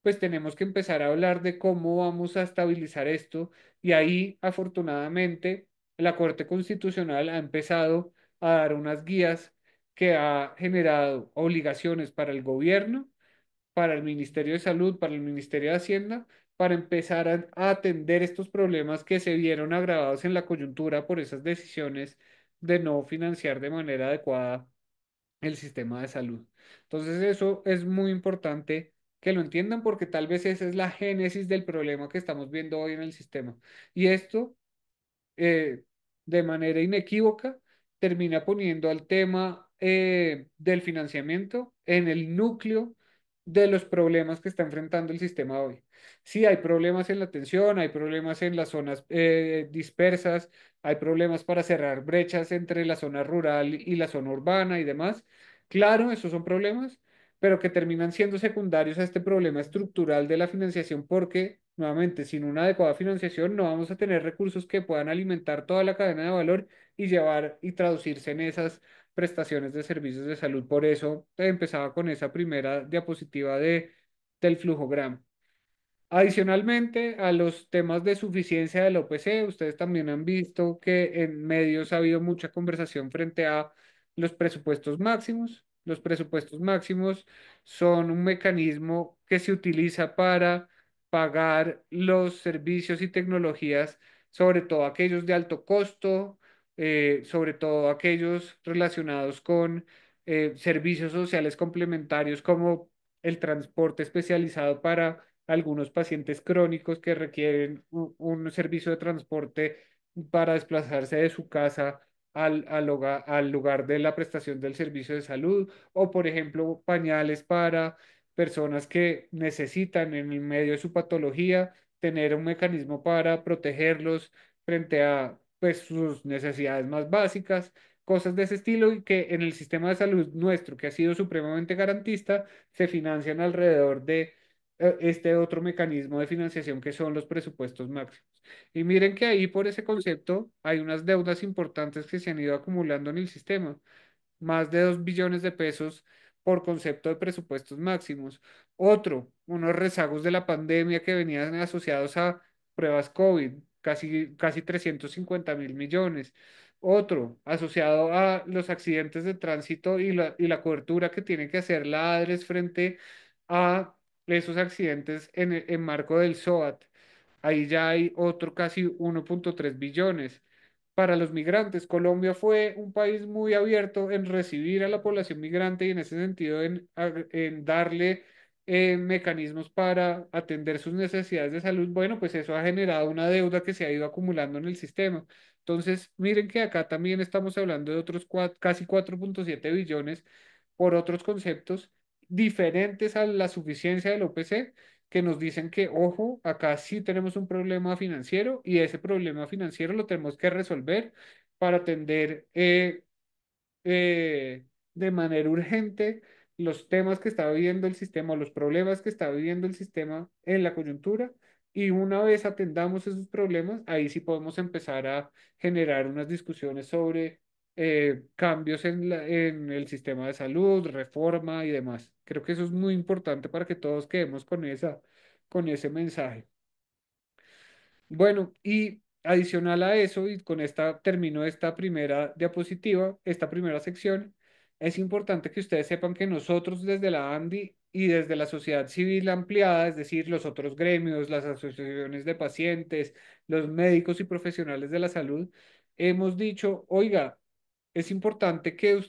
S1: pues tenemos que empezar a hablar de cómo vamos a estabilizar esto. Y ahí, afortunadamente, la Corte Constitucional ha empezado a dar unas guías que ha generado obligaciones para el gobierno, para el Ministerio de Salud, para el Ministerio de Hacienda, para empezar a atender estos problemas que se vieron agravados en la coyuntura por esas decisiones de no financiar de manera adecuada el sistema de salud. Entonces eso es muy importante que lo entiendan porque tal vez esa es la génesis del problema que estamos viendo hoy en el sistema. Y esto eh, de manera inequívoca termina poniendo al tema del financiamiento en el núcleo de los problemas que está enfrentando el sistema hoy. Sí, hay problemas en la atención, hay problemas en las zonas dispersas, hay problemas para cerrar brechas entre la zona rural y la zona urbana y demás. Claro, esos son problemas, pero que terminan siendo secundarios a este problema estructural de la financiación porque nuevamente, sin una adecuada financiación no vamos a tener recursos que puedan alimentar toda la cadena de valor y llevar y traducirse en esas prestaciones de servicios de salud. Por eso empezaba con esa primera diapositiva del flujograma. Adicionalmente a los temas de suficiencia del OPC, ustedes también han visto que en medios ha habido mucha conversación frente a los presupuestos máximos. Los presupuestos máximos son un mecanismo que se utiliza para pagar los servicios y tecnologías, sobre todo aquellos de alto costo, sobre todo aquellos relacionados con servicios sociales complementarios como el transporte especializado para algunos pacientes crónicos que requieren un servicio de transporte para desplazarse de su casa al lugar de la prestación del servicio de salud, o por ejemplo, pañales para personas que necesitan en el medio de su patología tener un mecanismo para protegerlos frente a pues, sus necesidades más básicas, cosas de ese estilo, y que en el sistema de salud nuestro, que ha sido supremamente garantista, se financian alrededor de este otro mecanismo de financiación que son los presupuestos máximos. Y miren que ahí por ese concepto hay unas deudas importantes que se han ido acumulando en el sistema, más de 2 billones de pesos por concepto de presupuestos máximos. Otro, unos rezagos de la pandemia que venían asociados a pruebas COVID, casi 350.000 millones. Otro, asociado a los accidentes de tránsito y la cobertura que tiene que hacer la ADRES frente a esos accidentes en marco del SOAT. Ahí ya hay otro casi 1,3 billones. Para los migrantes, Colombia fue un país muy abierto en recibir a la población migrante y en ese sentido en darle mecanismos para atender sus necesidades de salud. Bueno, pues eso ha generado una deuda que se ha ido acumulando en el sistema. Entonces, miren que acá también estamos hablando de otros casi 4,7 billones por otros conceptos diferentes a la suficiencia del OPC que nos dicen que, ojo, acá sí tenemos un problema financiero y ese problema financiero lo tenemos que resolver para atender de manera urgente los temas que está viviendo el sistema, los problemas que está viviendo el sistema en la coyuntura. Y una vez atendamos esos problemas, ahí sí podemos empezar a generar unas discusiones sobre cambios en el sistema de salud, reforma y demás. Creo que eso es muy importante para que todos quedemos con ese mensaje. Bueno, y adicional a eso, y con esta termino esta primera diapositiva, esta primera sección, es importante que ustedes sepan que nosotros desde la ANDI y desde la sociedad civil ampliada, es decir, los otros gremios, las asociaciones de pacientes, los médicos y profesionales de la salud, hemos dicho, oiga, es importante que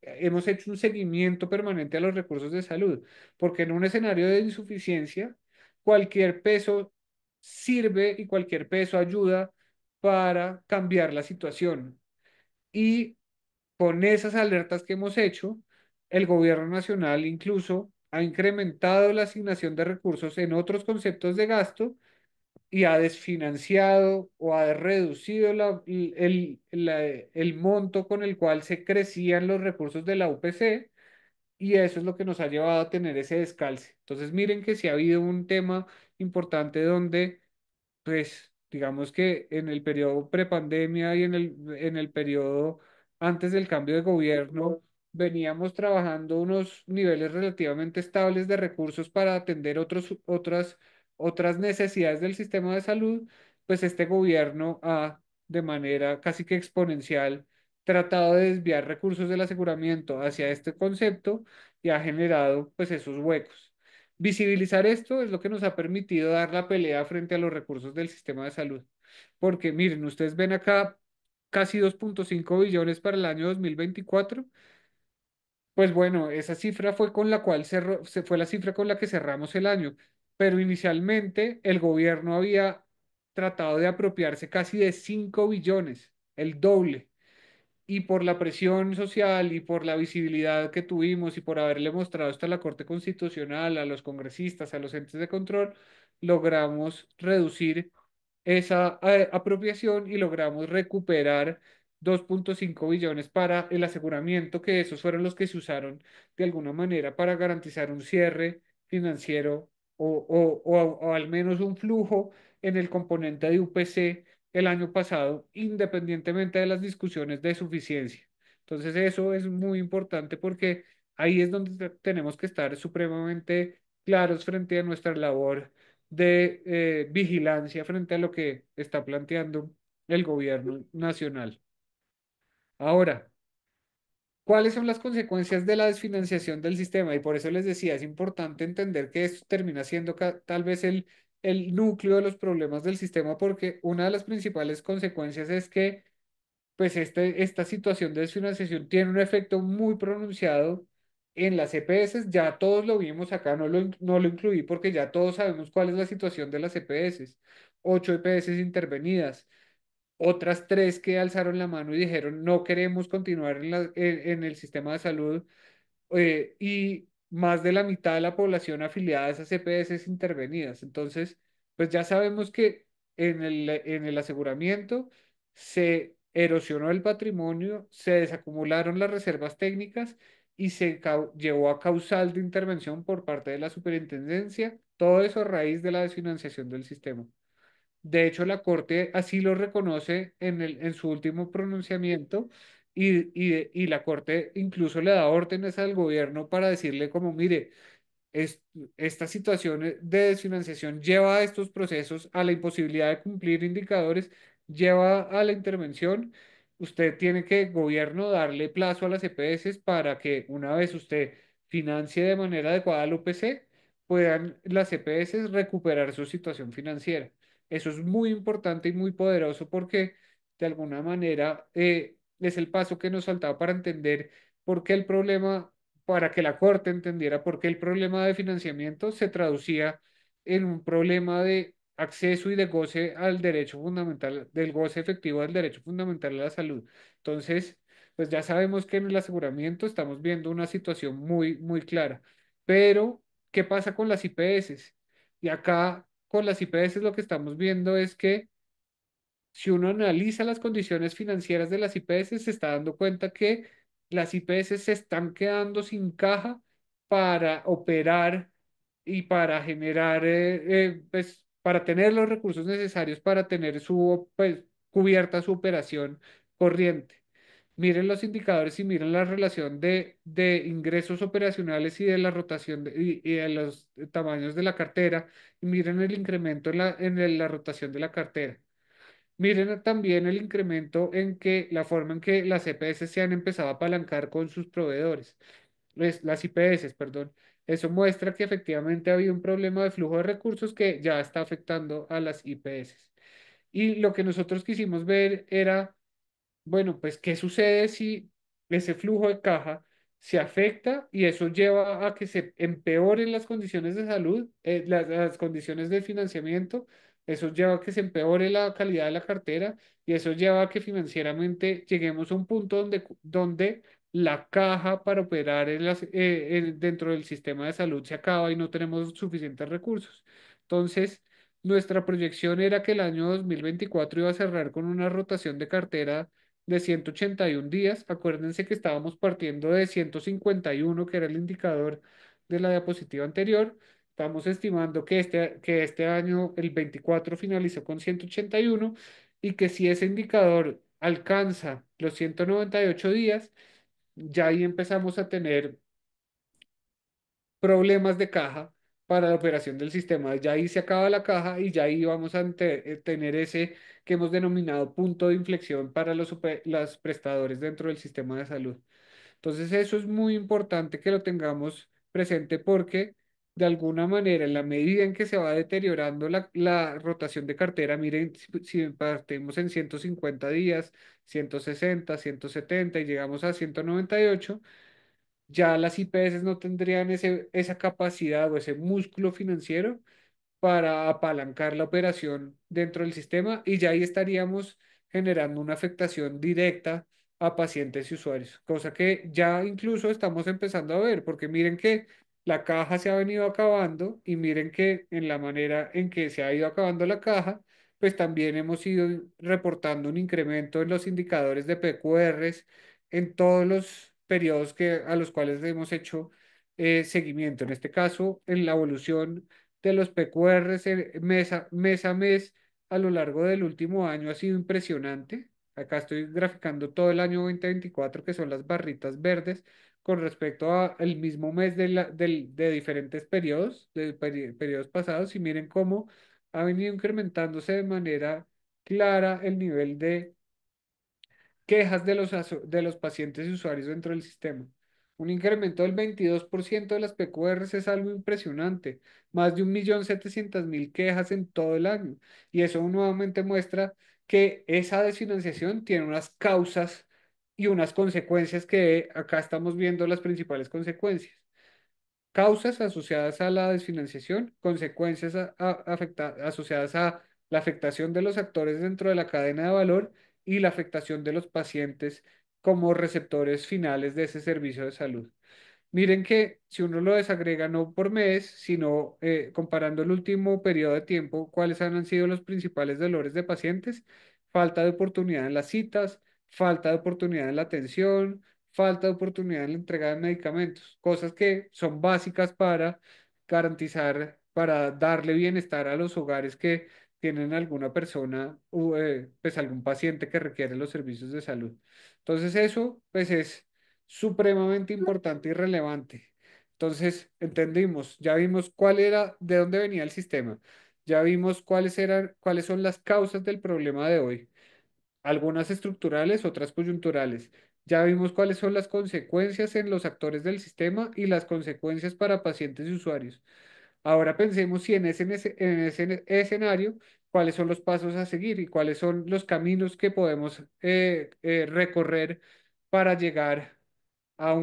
S1: hemos hecho un seguimiento permanente a los recursos de salud, porque en un escenario de insuficiencia, cualquier peso sirve y cualquier peso ayuda para cambiar la situación. Y con esas alertas que hemos hecho, el gobierno nacional incluso ha incrementado la asignación de recursos en otros conceptos de gasto y ha desfinanciado o ha reducido el monto con el cual se crecían los recursos de la UPC, y eso es lo que nos ha llevado a tener ese descalce. Entonces miren que si ha habido un tema importante donde pues digamos que en el periodo prepandemia y en el periodo antes del cambio de gobierno, veníamos trabajando unos niveles relativamente estables de recursos para atender otras necesidades del sistema de salud, pues este gobierno ha, de manera casi que exponencial, tratado de desviar recursos del aseguramiento hacia este concepto y ha generado pues esos huecos. Visibilizar esto es lo que nos ha permitido dar la pelea frente a los recursos del sistema de salud. Porque miren, ustedes ven acá casi 2,5 billones para el año 2024. Pues bueno, esa cifra fue con la cual fue la cifra con la que cerramos el año. Pero inicialmente el gobierno había tratado de apropiarse casi de 5 billones, el doble, y por la presión social y por la visibilidad que tuvimos y por haberle mostrado esto a la Corte Constitucional, a los congresistas, a los entes de control, logramos reducir esa apropiación y logramos recuperar 2,5 billones para el aseguramiento, que esos fueron los que se usaron de alguna manera para garantizar un cierre financiero o al menos un flujo en el componente de UPC el año pasado, independientemente de las discusiones de suficiencia. Entonces eso es muy importante porque ahí es donde tenemos que estar supremamente claros frente a nuestra labor de vigilancia frente a lo que está planteando el gobierno nacional. Ahora, ¿cuáles son las consecuencias de la desfinanciación del sistema? Y por eso les decía, es importante entender que esto termina siendo tal vez el núcleo de los problemas del sistema, porque una de las principales consecuencias es que pues esta situación de desfinanciación tiene un efecto muy pronunciado en las EPS. Ya todos lo vimos acá, no lo incluí porque ya todos sabemos cuál es la situación de las EPS. 8 EPS intervenidas, otras tres que alzaron la mano y dijeron no queremos continuar en el sistema de salud, y más de la mitad de la población afiliada a esas EPS intervenidas. Entonces, pues ya sabemos que en el aseguramiento se erosionó el patrimonio, se desacumularon las reservas técnicas y llevó a causal de intervención por parte de la superintendencia, todo eso a raíz de la desfinanciación del sistema. De hecho, la Corte así lo reconoce en su último pronunciamiento y la Corte incluso le da órdenes al gobierno para decirle como, mire, es- esta situación de desfinanciación lleva a estos procesos a la imposibilidad de cumplir indicadores, lleva a la intervención. Usted tiene que, gobierno, darle plazo a las EPS para que una vez usted financie de manera adecuada al UPC, puedan las EPS recuperar su situación financiera. Eso es muy importante y muy poderoso porque de alguna manera es el paso que nos faltaba para entender por qué el problema, para que la Corte entendiera por qué el problema de financiamiento se traducía en un problema de acceso y de goce al derecho fundamental, del goce efectivo del derecho fundamental a la salud. Entonces, pues ya sabemos que en el aseguramiento estamos viendo una situación muy, muy clara. Pero, ¿qué pasa con las IPS? Y acá con las IPS lo que estamos viendo es que si uno analiza las condiciones financieras de las IPS, se está dando cuenta que las IPS se están quedando sin caja para operar y para generar, pues, para tener los recursos necesarios para tener pues, cubierta su operación corriente. Miren los indicadores y miren la relación de ingresos operacionales y de la rotación y de los tamaños de la cartera. Y miren el incremento la rotación de la cartera. Miren también el incremento en que la forma en que las EPS se han empezado a apalancar con sus proveedores, las IPS, perdón. Eso muestra que efectivamente ha habido un problema de flujo de recursos que ya está afectando a las IPS. Y lo que nosotros quisimos ver era bueno, pues, ¿qué sucede si ese flujo de caja se afecta y eso lleva a que se empeoren las condiciones de salud, las condiciones de financiamiento? Eso lleva a que se empeore la calidad de la cartera y eso lleva a que financieramente lleguemos a un punto donde la caja para operar dentro del sistema de salud se acaba y no tenemos suficientes recursos. Entonces, nuestra proyección era que el año 2024 iba a cerrar con una rotación de cartera de 181 días. Acuérdense que estábamos partiendo de 151, que era el indicador de la diapositiva anterior. Estamos estimando que este año, el 24, finalizó con 181 y que si ese indicador alcanza los 198 días, ya ahí empezamos a tener problemas de caja para la operación del sistema. Ya ahí se acaba la caja y ya ahí vamos a tener ese que hemos denominado punto de inflexión para los prestadores dentro del sistema de salud. Entonces eso es muy importante que lo tengamos presente porque de alguna manera, en la medida en que se va deteriorando la rotación de cartera, miren, si partimos en 150 días, 160, 170 y llegamos a 198, ya las IPS no tendrían esa capacidad o ese músculo financiero para apalancar la operación dentro del sistema y ya ahí estaríamos generando una afectación directa a pacientes y usuarios, cosa que ya incluso estamos empezando a ver, porque miren que la caja se ha venido acabando y miren que en la manera en que se ha ido acabando la caja, pues también hemos ido reportando un incremento en los indicadores de PQRs en todos los periodos a los cuales hemos hecho seguimiento. En este caso, en la evolución de los PQRs mes a mes a lo largo del último año ha sido impresionante. Acá estoy graficando todo el año 2024, que son las barritas verdes, con respecto al mismo mes de diferentes periodos, periodos pasados, y miren cómo ha venido incrementándose de manera clara el nivel de quejas de los pacientes y usuarios dentro del sistema. Un incremento del 22% de las PQRs es algo impresionante, más de 1.700.000 quejas en todo el año. Y eso nuevamente muestra que esa desfinanciación tiene unas causas y unas consecuencias que acá estamos viendo las principales consecuencias. Causas asociadas a la desfinanciación, consecuencias asociadas a la afectación de los actores dentro de la cadena de valor y la afectación de los pacientes como receptores finales de ese servicio de salud. Miren que si uno lo desagrega no por mes, sino comparando el último periodo de tiempo, cuáles han sido los principales dolores de pacientes: falta de oportunidad en las citas, falta de oportunidad en la atención, falta de oportunidad en la entrega de medicamentos, cosas que son básicas para garantizar, para darle bienestar a los hogares que tienen alguna persona, pues algún paciente que requiere los servicios de salud. Entonces eso, pues es supremamente importante y relevante. Entonces, entendimos, ya vimos cuál era, de dónde venía el sistema, ya vimos cuáles son las causas del problema de hoy, algunas estructurales, otras coyunturales. Ya vimos cuáles son las consecuencias en los actores del sistema y las consecuencias para pacientes y usuarios. Ahora pensemos si en ese escenario, cuáles son los pasos a seguir y cuáles son los caminos que podemos recorrer para llegar a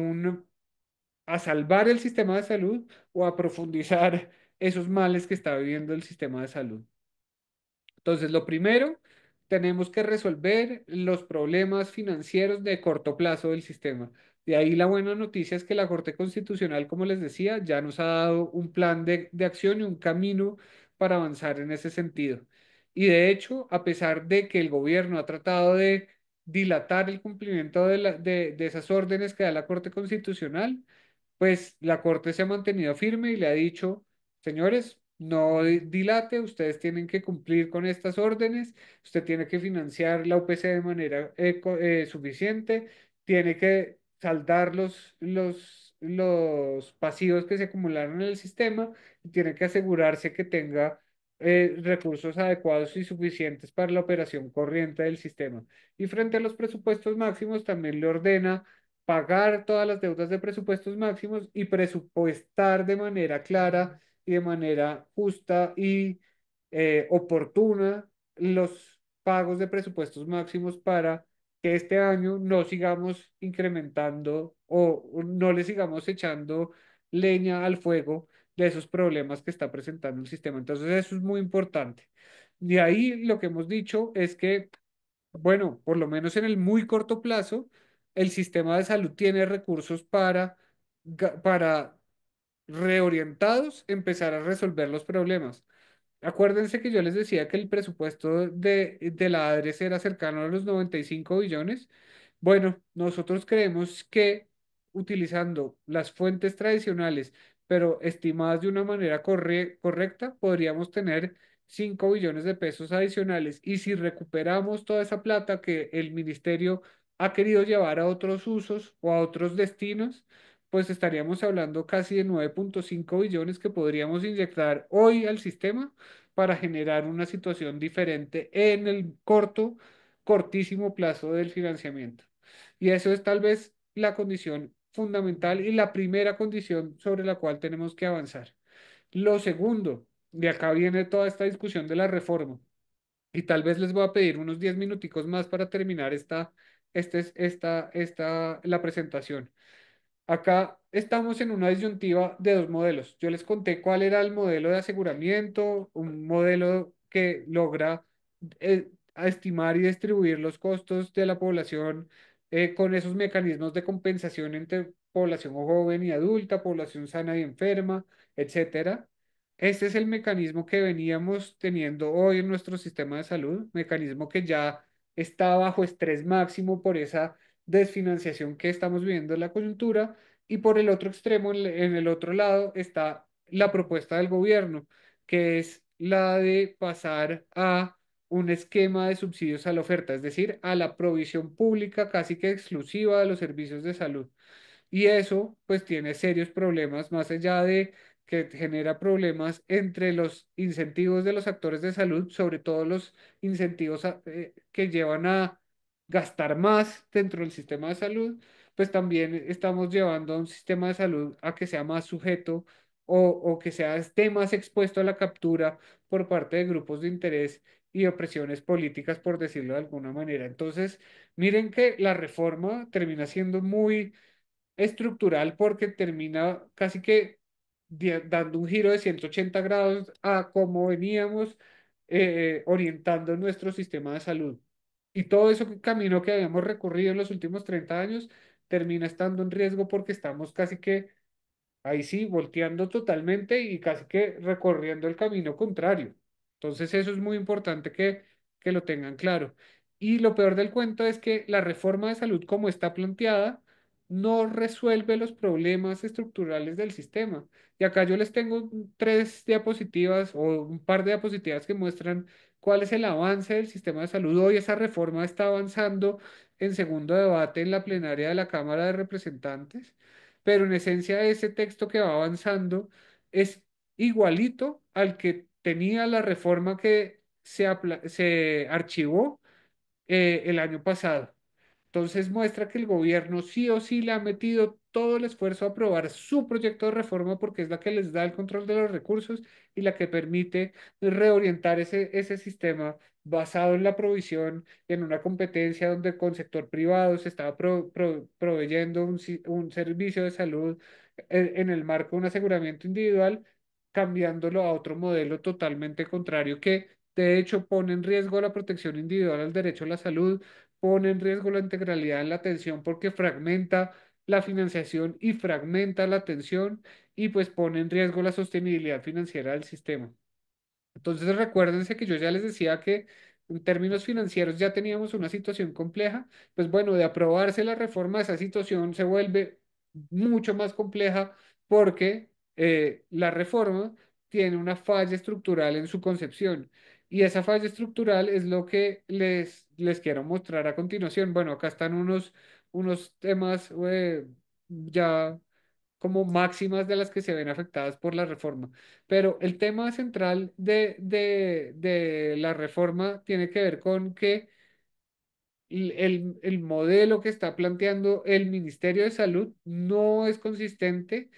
S1: a salvar el sistema de salud o a profundizar esos males que está viviendo el sistema de salud. Entonces, lo primero, tenemos que resolver los problemas financieros de corto plazo del sistema. De ahí la buena noticia es que la Corte Constitucional, como les decía, ya nos ha dado un plan de acción y un camino para avanzar en ese sentido. Y de hecho, a pesar de que el gobierno ha tratado de dilatar el cumplimiento de esas órdenes que da la Corte Constitucional, pues la Corte se ha mantenido firme y le ha dicho: señores, no dilate, ustedes tienen que cumplir con estas órdenes, usted tiene que financiar la UPC de manera suficiente, tiene que saldar los pasivos que se acumularon en el sistema y tiene que asegurarse que tenga recursos adecuados y suficientes para la operación corriente del sistema. Y frente a los presupuestos máximos, también le ordena pagar todas las deudas de presupuestos máximos y presupuestar de manera clara y de manera justa y oportuna los pagos de presupuestos máximos para que este año no sigamos incrementando o no le sigamos echando leña al fuego de esos problemas que está presentando el sistema. Entonces, eso es muy importante. De ahí lo que hemos dicho es que, bueno, por lo menos en el muy corto plazo, el sistema de salud tiene recursos para reorientados empezar a resolver los problemas. Acuérdense que yo les decía que el presupuesto de la ADRES era cercano a los 95 billones. Bueno, nosotros creemos que utilizando las fuentes tradicionales, pero estimadas de una manera correcta, podríamos tener 5 billones de pesos adicionales. Y si recuperamos toda esa plata que el ministerio ha querido llevar a otros usos o a otros destinos, pues estaríamos hablando casi de 9,5 billones que podríamos inyectar hoy al sistema para generar una situación diferente en el cortísimo plazo del financiamiento. Y eso es tal vez la condición fundamental y la primera condición sobre la cual tenemos que avanzar. Lo segundo, de acá viene toda esta discusión de la reforma. Y tal vez les voy a pedir unos 10 minuticos más para terminar la presentación. Acá estamos en una disyuntiva de dos modelos. Yo les conté cuál era el modelo de aseguramiento, un modelo que logra estimar y distribuir los costos de la población con esos mecanismos de compensación entre población joven y adulta, población sana y enferma, etcétera. Este es el mecanismo que veníamos teniendo hoy en nuestro sistema de salud, mecanismo que ya está bajo estrés máximo por esa desfinanciación que estamos viviendo en la coyuntura, y por el otro extremo, en el otro lado, está la propuesta del gobierno, que es la de pasar a un esquema de subsidios a la oferta, es decir, a la provisión pública casi que exclusiva de los servicios de salud. Y eso pues tiene serios problemas, más allá de que genera problemas entre los incentivos de los actores de salud, sobre todo los incentivos que llevan a gastar más dentro del sistema de salud, pues también estamos llevando a un sistema de salud a que sea más sujeto o que sea, esté más expuesto a la captura por parte de grupos de interés y opresiones políticas, por decirlo de alguna manera. Entonces, miren que la reforma termina siendo muy estructural porque termina casi que dando un giro de 180 grados a cómo veníamos orientando nuestro sistema de salud. Y todo eso camino que habíamos recorrido en los últimos 30 años termina estando en riesgo porque estamos casi que ahí sí, volteando totalmente y casi que recorriendo el camino contrario. Entonces eso es muy importante que lo tengan claro. Y lo peor del cuento es que la reforma de salud como está planteada no resuelve los problemas estructurales del sistema. Y acá yo les tengo tres diapositivas o un par de diapositivas que muestran cuál es el avance del sistema de salud. Hoy esa reforma está avanzando en segundo debate en la plenaria de la Cámara de Representantes, pero en esencia ese texto que va avanzando es igualito al que tenía la reforma que se archivó el año pasado. Entonces muestra que el gobierno sí o sí le ha metido todo el esfuerzo a aprobar su proyecto de reforma porque es la que les da el control de los recursos y la que permite reorientar ese sistema basado en la provisión, en una competencia donde con sector privado se estaba proveyendo un servicio de salud en el marco de un aseguramiento individual, cambiándolo a otro modelo totalmente contrario que de hecho pone en riesgo la protección individual al derecho a la salud, pone en riesgo la integralidad en la atención porque fragmenta la financiación y fragmenta la atención y pues pone en riesgo la sostenibilidad financiera del sistema. Entonces recuérdense que yo ya les decía que en términos financieros ya teníamos una situación compleja, pues bueno, de aprobarse la reforma, esa situación se vuelve mucho más compleja porque la reforma tiene una falla estructural en su concepción y esa falla estructural es lo que les quiero mostrar a continuación. Bueno, acá están unos temas ya como máximas de las que se ven afectadas por la reforma. Pero el tema central de la reforma tiene que ver con que el modelo que está planteando el Ministerio de Salud no es consistente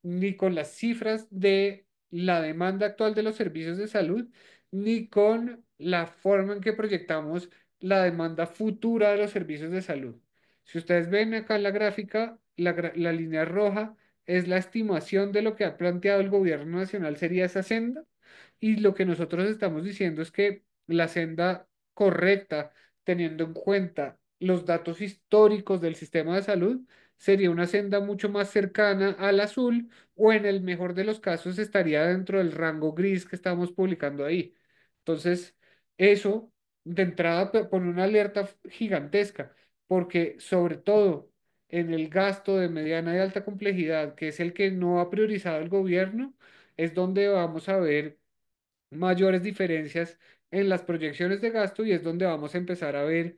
S1: ni con las cifras de la demanda actual de los servicios de salud, ni con la forma en que proyectamos la demanda futura de los servicios de salud. Si ustedes ven acá en la gráfica, la línea roja es la estimación de lo que ha planteado el gobierno nacional sería esa senda, y lo que nosotros estamos diciendo es que la senda correcta, teniendo en cuenta los datos históricos del sistema de salud, sería una senda mucho más cercana al azul o en el mejor de los casos estaría dentro del rango gris que estamos publicando ahí. Entonces, eso de entrada pone una alerta gigantesca, porque sobre todo en el gasto de mediana y alta complejidad, que es el que no ha priorizado el gobierno, es donde vamos a ver mayores diferencias en las proyecciones de gasto y es donde vamos a empezar a ver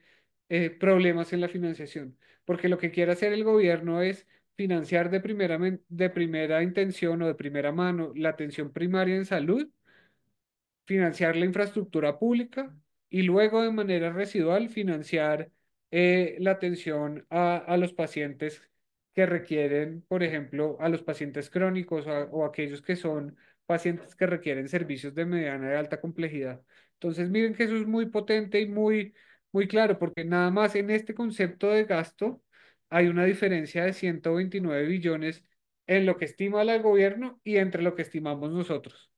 S1: problemas en la financiación. Porque lo que quiere hacer el gobierno es financiar de primera intención o de primera mano la atención primaria en salud, financiar la infraestructura pública y luego de manera residual financiar la atención a los pacientes que requieren, por ejemplo, a los pacientes crónicos o aquellos que son pacientes que requieren servicios de mediana y alta complejidad. Entonces, miren que eso es muy potente y muy claro, porque nada más en este concepto de gasto hay una diferencia de 129 billones en lo que estima el gobierno y entre lo que estimamos nosotros.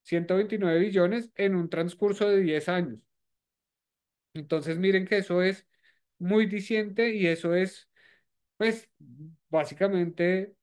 S1: 129 billones en un transcurso de 10 años. Entonces, miren que eso es muy diciente y eso es, pues, básicamente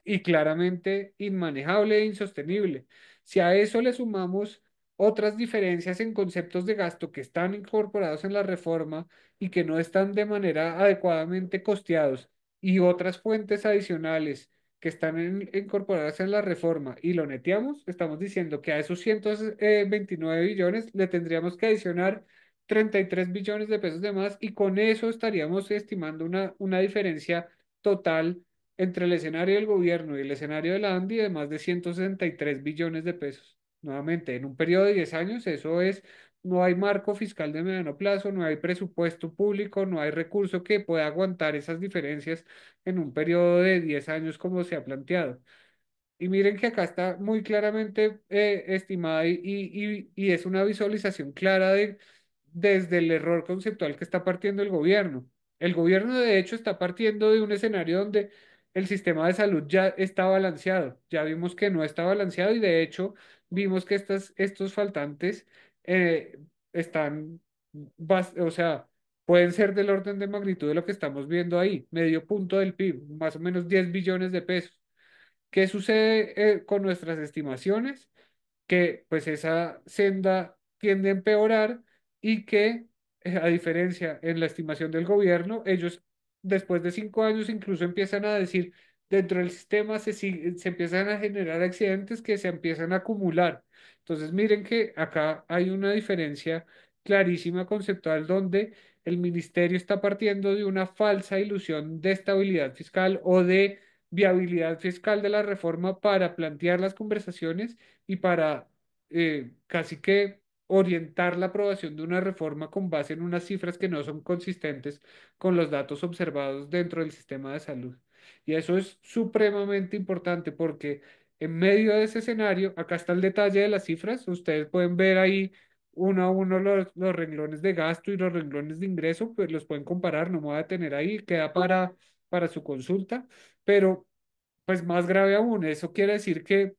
S1: y claramente inmanejable e insostenible. Si a eso le sumamos otras diferencias en conceptos de gasto que están incorporados en la reforma y que no están de manera adecuadamente costeados y otras fuentes adicionales que están incorporadas en la reforma y lo neteamos, estamos diciendo que a esos 129 billones le tendríamos que adicionar 33 billones de pesos de más y con eso estaríamos estimando una diferencia total entre el escenario del gobierno y el escenario de la ANDI de más de 163 billones de pesos. Nuevamente, en un periodo de 10 años, eso es, no hay marco fiscal de mediano plazo, no hay presupuesto público, no hay recurso que pueda aguantar esas diferencias en un periodo de 10 años como se ha planteado. Y miren que acá está muy claramente estimada y es una visualización clara desde el error conceptual que está partiendo el gobierno. El gobierno de hecho está partiendo de un escenario donde el sistema de salud ya está balanceado. Ya vimos que no está balanceado y de hecho vimos que estos faltantes eh, están, o sea, pueden ser del orden de magnitud de lo que estamos viendo ahí, medio punto del PIB, más o menos 10 billones de pesos. ¿Qué sucede con nuestras estimaciones? Que pues esa senda tiende a empeorar y que a diferencia en la estimación del gobierno, ellos después de 5 años incluso empiezan a decir, dentro del sistema se empiezan a generar accidentes que se empiezan a acumular. Entonces miren que acá hay una diferencia clarísima conceptual donde el ministerio está partiendo de una falsa ilusión de estabilidad fiscal o de viabilidad fiscal de la reforma para plantear las conversaciones y para casi que orientar la aprobación de una reforma con base en unas cifras que no son consistentes con los datos observados dentro del sistema de salud. Y eso es supremamente importante porque en medio de ese escenario, acá está el detalle de las cifras, ustedes pueden ver ahí uno a uno los renglones de gasto y los renglones de ingreso, pues los pueden comparar, no me voy a detener ahí, queda para su consulta, pero pues más grave aún, eso quiere decir que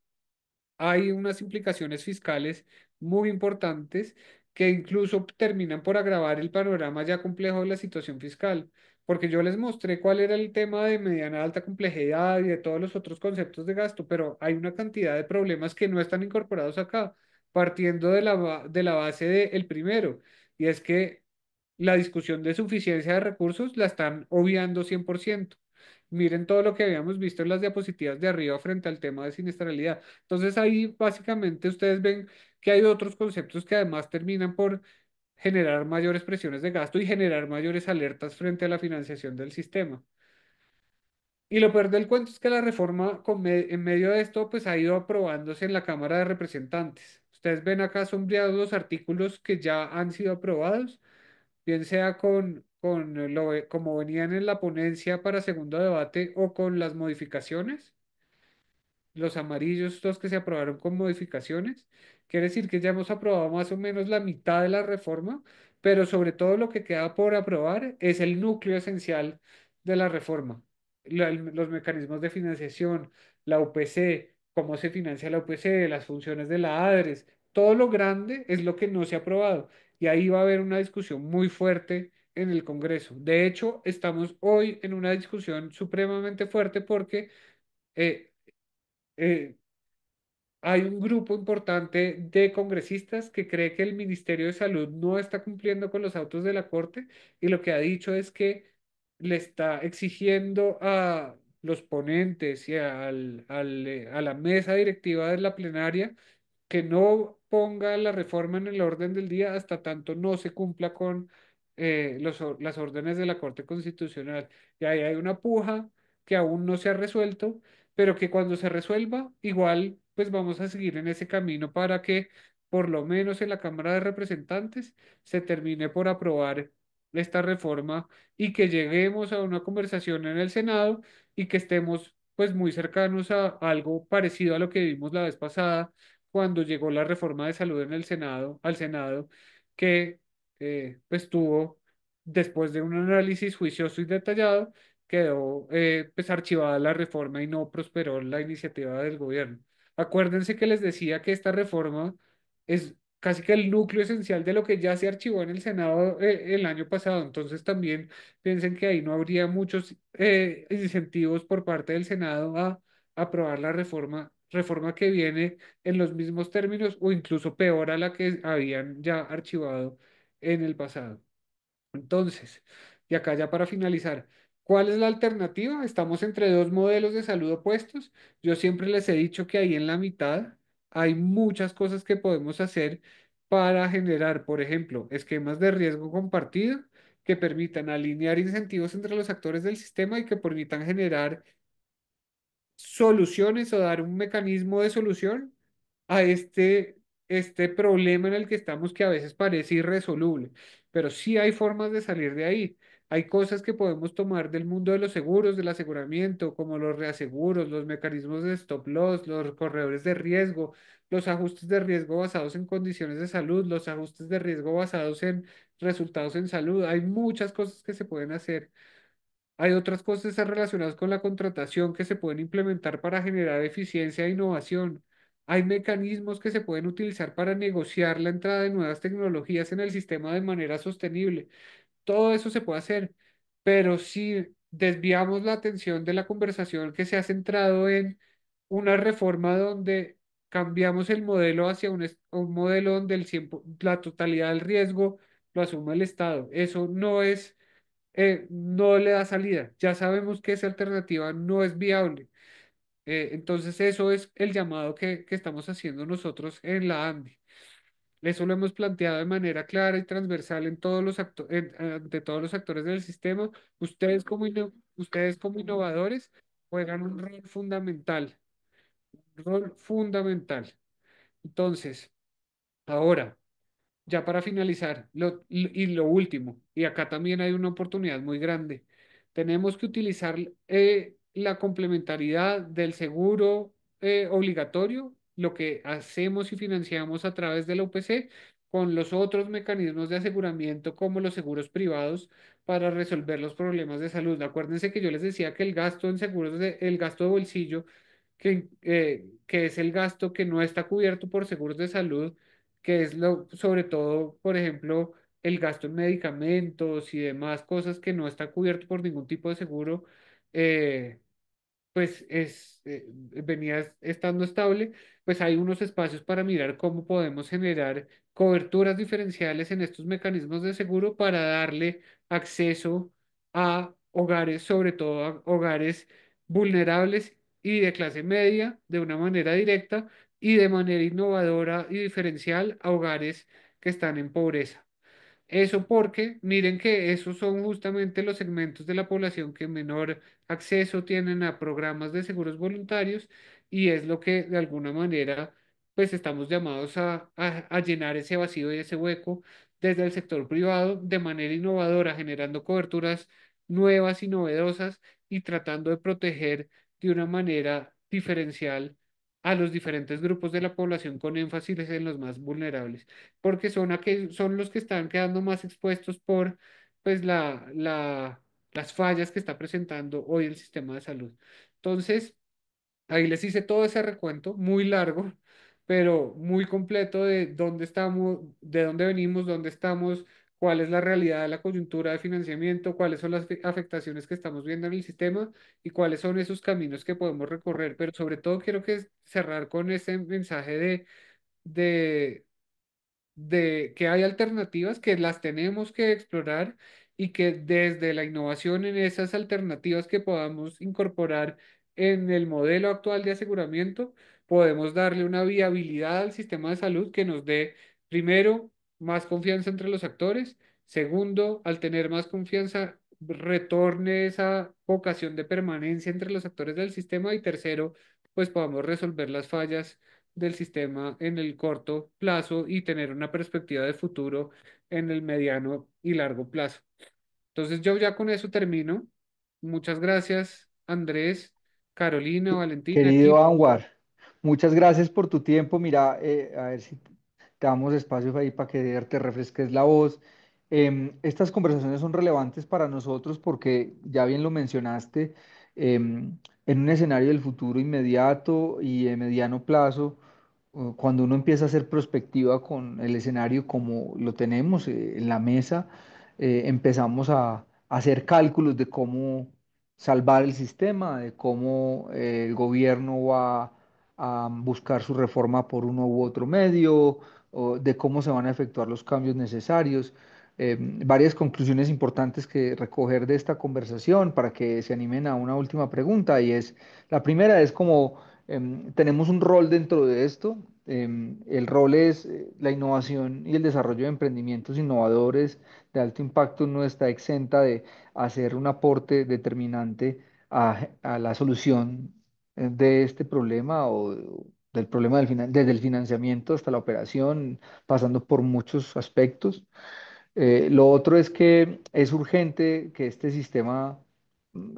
S1: hay unas implicaciones fiscales muy importantes que incluso terminan por agravar el panorama ya complejo de la situación fiscal, porque yo les mostré cuál era el tema de mediana alta complejidad y de todos los otros conceptos de gasto, pero hay una cantidad de problemas que no están incorporados acá, partiendo de la base del primero, y es que la discusión de suficiencia de recursos la están obviando 100%. Miren todo lo que habíamos visto en las diapositivas de arriba frente al tema de siniestralidad. Entonces ahí básicamente ustedes ven que hay otros conceptos que además terminan por generar mayores presiones de gasto y generar mayores alertas frente a la financiación del sistema. Y lo peor del cuento es que la reforma en medio de esto pues ha ido aprobándose en la Cámara de Representantes. Ustedes ven acá sombreados los artículos que ya han sido aprobados, bien sea como venían en la ponencia para segundo debate o con las modificaciones los amarillos, los que se aprobaron con modificaciones. Quiere decir que ya hemos aprobado más o menos la mitad de la reforma, pero sobre todo lo que queda por aprobar es el núcleo esencial de la reforma. Los mecanismos de financiación, la UPC, cómo se financia la UPC, las funciones de la ADRES, todo lo grande es lo que no se ha aprobado. Y ahí va a haber una discusión muy fuerte en el Congreso. De hecho, estamos hoy en una discusión supremamente fuerte porque eh, eh, hay un grupo importante de congresistas que cree que el Ministerio de Salud no está cumpliendo con los autos de la Corte y lo que ha dicho es que le está exigiendo a los ponentes y a la mesa directiva de la plenaria que no ponga la reforma en el orden del día hasta tanto no se cumpla con las órdenes de la Corte Constitucional. Y ahí hay una puja que aún no se ha resuelto, pero que cuando se resuelva, igual pues vamos a seguir en ese camino para que por lo menos en la Cámara de Representantes se termine por aprobar esta reforma y que lleguemos a una conversación en el Senado y que estemos pues muy cercanos a algo parecido a lo que vimos la vez pasada cuando llegó la reforma de salud en el Senado, al Senado, que pues tuvo, después de un análisis juicioso y detallado, quedó pues archivada la reforma y no prosperó la iniciativa del gobierno. Acuérdense que les decía que esta reforma es casi que el núcleo esencial de lo que ya se archivó en el Senado el año pasado, entonces también piensen que ahí no habría muchos incentivos por parte del Senado a aprobar la reforma que viene en los mismos términos o incluso peor a la que habían ya archivado en el pasado. Entonces, y acá ya para finalizar, ¿Cuál es la alternativa? Estamos entre dos modelos de salud opuestos. Yo siempre les he dicho que ahí en la mitad hay muchas cosas que podemos hacer para generar, por ejemplo, esquemas de riesgo compartido que permitan alinear incentivos entre los actores del sistema y que permitan generar soluciones o dar un mecanismo de solución a este problema en el que estamos que a veces parece irresoluble, pero sí hay formas de salir de ahí. Hay cosas que podemos tomar del mundo de los seguros, del aseguramiento, como los reaseguros, los mecanismos de stop loss, los corredores de riesgo, los ajustes de riesgo basados en condiciones de salud, los ajustes de riesgo basados en resultados en salud. Hay muchas cosas que se pueden hacer. Hay otras cosas relacionadas con la contratación que se pueden implementar para generar eficiencia e innovación. Hay mecanismos que se pueden utilizar para negociar la entrada de nuevas tecnologías en el sistema de manera sostenible. Todo eso se puede hacer, pero si desviamos la atención de la conversación que se ha centrado en una reforma donde cambiamos el modelo hacia un modelo donde la totalidad del riesgo lo asume el Estado. Eso no le da salida. Ya sabemos que esa alternativa no es viable. Entonces, eso es el llamado que estamos haciendo nosotros en la ANDI. Eso lo hemos planteado de manera clara y transversal en ante todos los actores del sistema. Ustedes como innovadores juegan un rol fundamental. Entonces, ahora, ya para finalizar, y lo último, y acá también hay una oportunidad muy grande. Tenemos que utilizar la complementariedad del seguro obligatorio, lo que hacemos y financiamos a través de la UPC, con los otros mecanismos de aseguramiento como los seguros privados para resolver los problemas de salud. Acuérdense que yo les decía que el gasto en seguros, el gasto de bolsillo, que es el gasto que no está cubierto por seguros de salud, que es sobre todo, por ejemplo, el gasto en medicamentos y demás cosas que no está cubierto por ningún tipo de seguro, eh, pues venía estando estable, pues hay unos espacios para mirar cómo podemos generar coberturas diferenciales en estos mecanismos de seguro para darle acceso a hogares, sobre todo a hogares vulnerables y de clase media, de una manera directa y de manera innovadora y diferencial a hogares que están en pobreza. Eso porque miren que esos son justamente los segmentos de la población que menor acceso tienen a programas de seguros voluntarios y es lo que de alguna manera pues estamos llamados a llenar ese vacío y ese hueco desde el sector privado de manera innovadora, generando coberturas nuevas y novedosas y tratando de proteger de una manera diferencial a los diferentes grupos de la población con énfasis en los más vulnerables porque son los que están quedando más expuestos por pues, las fallas que está presentando hoy el sistema de salud. Entonces, ahí les hice todo ese recuento, muy largo, pero muy completo de dónde estamos, de dónde venimos, dónde estamos, cuál es la realidad de la coyuntura de financiamiento, cuáles son las afectaciones que estamos viendo en el sistema y cuáles son esos caminos que podemos recorrer. Pero sobre todo quiero cerrar con ese mensaje de de que hay alternativas que las tenemos que explorar y que desde la innovación en esas alternativas que podamos incorporar en el modelo actual de aseguramiento, podemos darle una viabilidad al sistema de salud que nos dé, primero, más confianza entre los actores, segundo, al tener más confianza, retorne esa vocación de permanencia entre los actores del sistema y tercero, pues podamos resolver las fallas del sistema en el corto plazo y tener una perspectiva de futuro en el mediano y largo plazo. Entonces yo ya con eso termino. Muchas gracias, Andrés, Carolina, Valentina,
S2: Querido
S1: equipo.
S2: Anwar, muchas gracias por tu tiempo. Mira, a ver si te damos espacio ahí para que te refresques la voz. Estas conversaciones son relevantes para nosotros porque, ya bien lo mencionaste, en un escenario del futuro inmediato y de mediano plazo, cuando uno empieza a hacer prospectiva con el escenario como lo tenemos en la mesa, empezamos a hacer cálculos de cómo salvar el sistema, de cómo el gobierno va a buscar su reforma por uno u otro medio, o de cómo se van a efectuar los cambios necesarios. varias conclusiones importantes que recoger de esta conversación para que se animen a una última pregunta y es, la primera es como tenemos un rol dentro de esto. El rol es la innovación y el desarrollo de emprendimientos innovadores de alto impacto no está exenta de hacer un aporte determinante a la solución de este problema o del problema desde el financiamiento hasta la operación, pasando por muchos aspectos. Lo otro es que es urgente que este sistema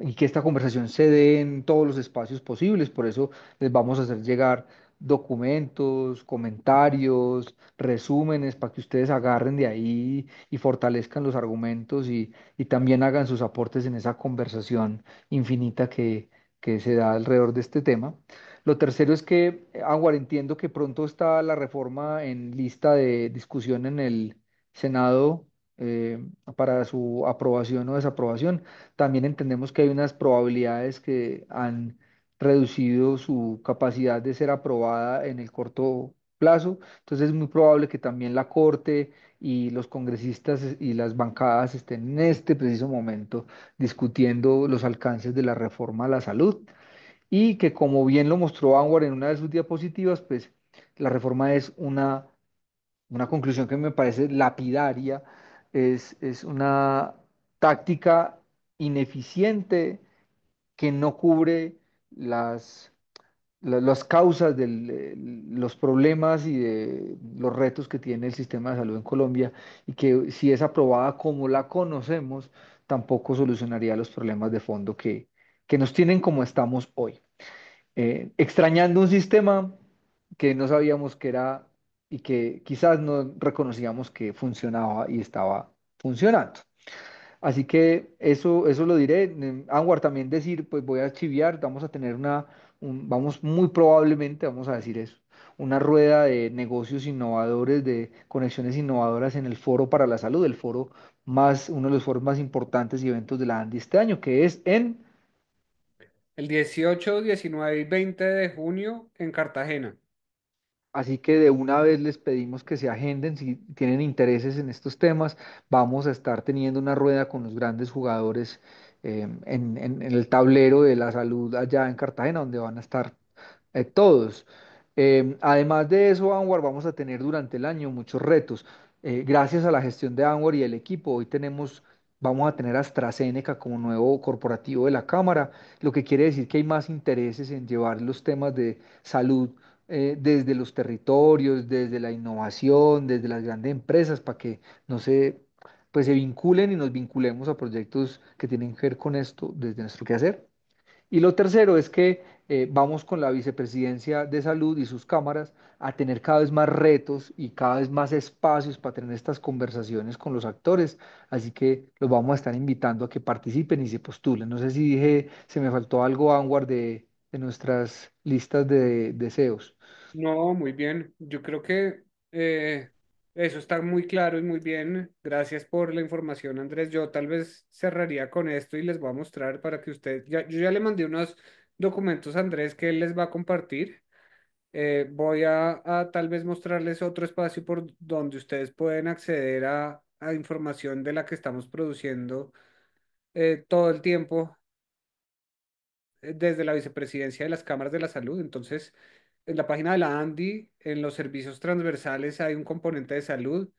S2: y que esta conversación se dé en todos los espacios posibles. Por eso les vamos a hacer llegar documentos, comentarios, resúmenes para que ustedes agarren de ahí y fortalezcan los argumentos y también hagan sus aportes en esa conversación infinita que se da alrededor de este tema. Lo tercero es que, Anwar, entiendo que pronto está la reforma en lista de discusión en el Senado eh, para su aprobación o desaprobación. También entendemos que hay unas probabilidades que han reducido su capacidad de ser aprobada en el corto plazo. Entonces es muy probable que también la Corte y los congresistas y las bancadas estén en este preciso momento discutiendo los alcances de la reforma a la salud y que como bien lo mostró Anwar en una de sus diapositivas, pues la reforma es una conclusión que me parece lapidaria, es una táctica ineficiente que no cubre las, las causas de los problemas y de los retos que tiene el sistema de salud en Colombia y que si es aprobada como la conocemos, tampoco solucionaría los problemas de fondo que nos tienen como estamos hoy, extrañando un sistema que no sabíamos que era y que quizás no reconocíamos que funcionaba y estaba funcionando. Así que eso lo diré. Anwar, también decir, pues voy a chiviar, vamos a tener vamos muy probablemente, vamos a decir eso, una rueda de negocios innovadores, de conexiones innovadoras en el Foro para la Salud, el foro más, uno de los foros más importantes y eventos de la ANDI este año, que es en.
S1: El 18, 19 y 20 de junio en Cartagena.
S2: Así que de una vez les pedimos que se agenden si tienen intereses en estos temas. Vamos a estar teniendo una rueda con los grandes jugadores en el tablero de la salud allá en Cartagena, donde van a estar todos. Además de eso, Anwar, vamos a tener durante el año muchos retos. Gracias a la gestión de Anwar y el equipo, vamos a tener a AstraZeneca como nuevo corporativo de la Cámara, lo que quiere decir que hay más intereses en llevar los temas de salud desde los territorios, desde la innovación, desde las grandes empresas, para que no se, pues, se vinculen y nos vinculemos a proyectos que tienen que ver con esto desde nuestro quehacer. Y lo tercero es que vamos con la Vicepresidencia de Salud y sus cámaras a tener cada vez más retos y cada vez más espacios para tener estas conversaciones con los actores. Así que los vamos a estar invitando a que participen y se postulen. No sé si dije, se me faltó algo, Anwar, de nuestras listas de deseos.
S1: No, muy bien. Yo creo que eso está muy claro y muy bien. Gracias por la información, Andrés. Yo tal vez cerraría con esto y les voy a mostrar para que usted, yo ya le mandé unos documentos a Andrés que él les va a compartir. Voy a tal vez mostrarles otro espacio por donde ustedes pueden acceder a información de la que estamos produciendo todo el tiempo desde la vicepresidencia de las cámaras de la salud. Entonces, en la página de la ANDI, en los servicios transversales hay un componente de salud.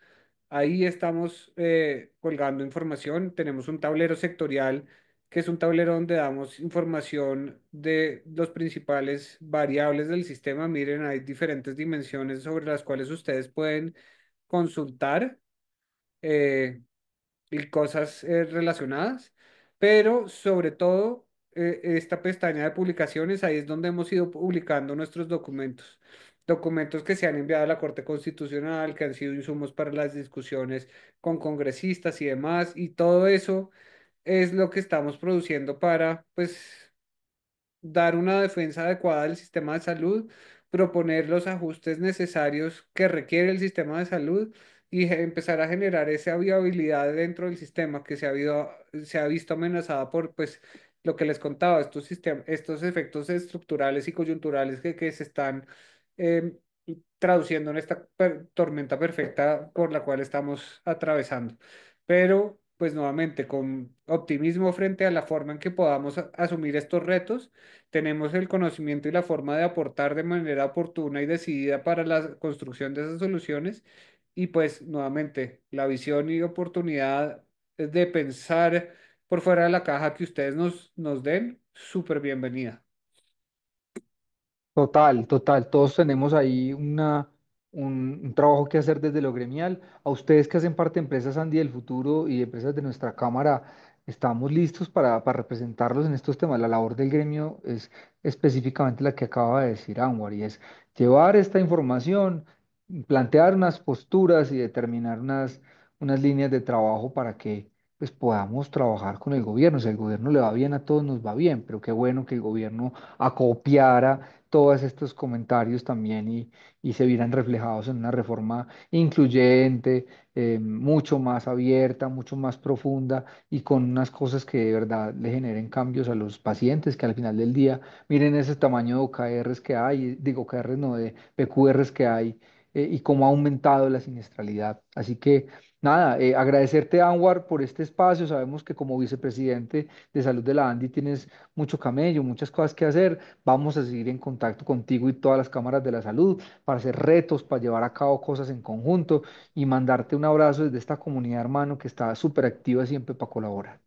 S1: Ahí estamos colgando información. Tenemos un tablero sectorial, que es un tablero donde damos información de los principales variables del sistema. Miren, hay diferentes dimensiones sobre las cuales ustedes pueden consultar. eh, y cosas relacionadas, pero sobre todo esta pestaña de publicaciones, ahí es donde hemos ido publicando nuestros documentos, documentos que se han enviado a la Corte Constitucional, que han sido insumos para las discusiones con congresistas y demás, y todo eso es lo que estamos produciendo para, pues, dar una defensa adecuada del sistema de salud, proponer los ajustes necesarios que requiere el sistema de salud y empezar a generar esa viabilidad dentro del sistema que se ha visto amenazada por, pues, lo que les contaba, estos efectos estructurales y coyunturales que se están em, traduciendo en esta tormenta perfecta por la cual estamos atravesando. pero pues nuevamente con optimismo frente a la forma en que podamos asumir estos retos, tenemos el conocimiento y la forma de aportar de manera oportuna y decidida para la construcción de esas soluciones y pues nuevamente la visión y oportunidad de pensar por fuera de la caja que ustedes nos den, súper bienvenida.
S2: Total, total. Todos tenemos ahí un trabajo que hacer desde lo gremial. A ustedes que hacen parte de Empresas Andy del Futuro y empresas de nuestra Cámara, estamos listos para representarlos en estos temas. La labor del gremio es específicamente la que acaba de decir Anwar, y es llevar esta información, plantear unas posturas y determinar unas líneas de trabajo para que pues, podamos trabajar con el gobierno. Si el gobierno le va bien, a todos nos va bien, pero qué bueno que el gobierno acopiara todos estos comentarios también y se vieran reflejados en una reforma incluyente, mucho más abierta, mucho más profunda y con unas cosas que de verdad le generen cambios a los pacientes, que al final del día, miren ese tamaño de OKRs que hay, digo OKRs no, de PQRs que hay, y cómo ha aumentado la siniestralidad. Así que nada, agradecerte, Anwar, por este espacio. Sabemos que como vicepresidente de salud de la ANDI tienes mucho camello, muchas cosas que hacer. Vamos a seguir en contacto contigo y todas las cámaras de la salud para hacer retos, para llevar a cabo cosas en conjunto y mandarte un abrazo desde esta comunidad, hermano, que está súper activa siempre para colaborar.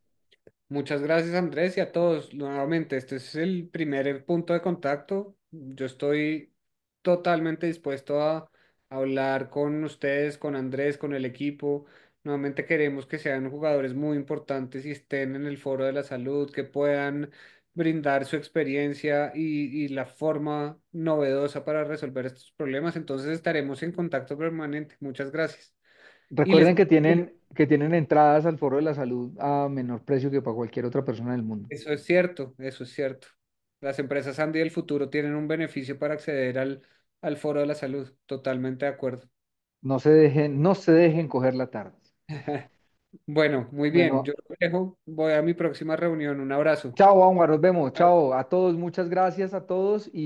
S1: Muchas gracias, Andrés, y a todos. Nuevamente, este es el primer punto de contacto. Yo estoy totalmente dispuesto a hablar con ustedes, con Andrés, con el equipo. Nuevamente queremos que sean jugadores muy importantes y estén en el foro de la salud, que puedan brindar su experiencia y la forma novedosa para resolver estos problemas. Entonces estaremos en contacto permanente. Muchas gracias. Y les
S2: Recuerden que tienen entradas al Foro de la Salud a menor precio que para cualquier otra persona del mundo.
S1: Eso es cierto, eso es cierto. Las empresas Andy del futuro tienen un beneficio para acceder al foro de la salud. Totalmente de acuerdo.
S2: No se dejen coger la tarde.
S1: Bueno, muy bien. Yo
S2: Bueno,
S1: lo dejo. Voy a mi próxima reunión. Un abrazo.
S2: chao, Juanma, nos vemos. Chao a todos, muchas gracias a todos y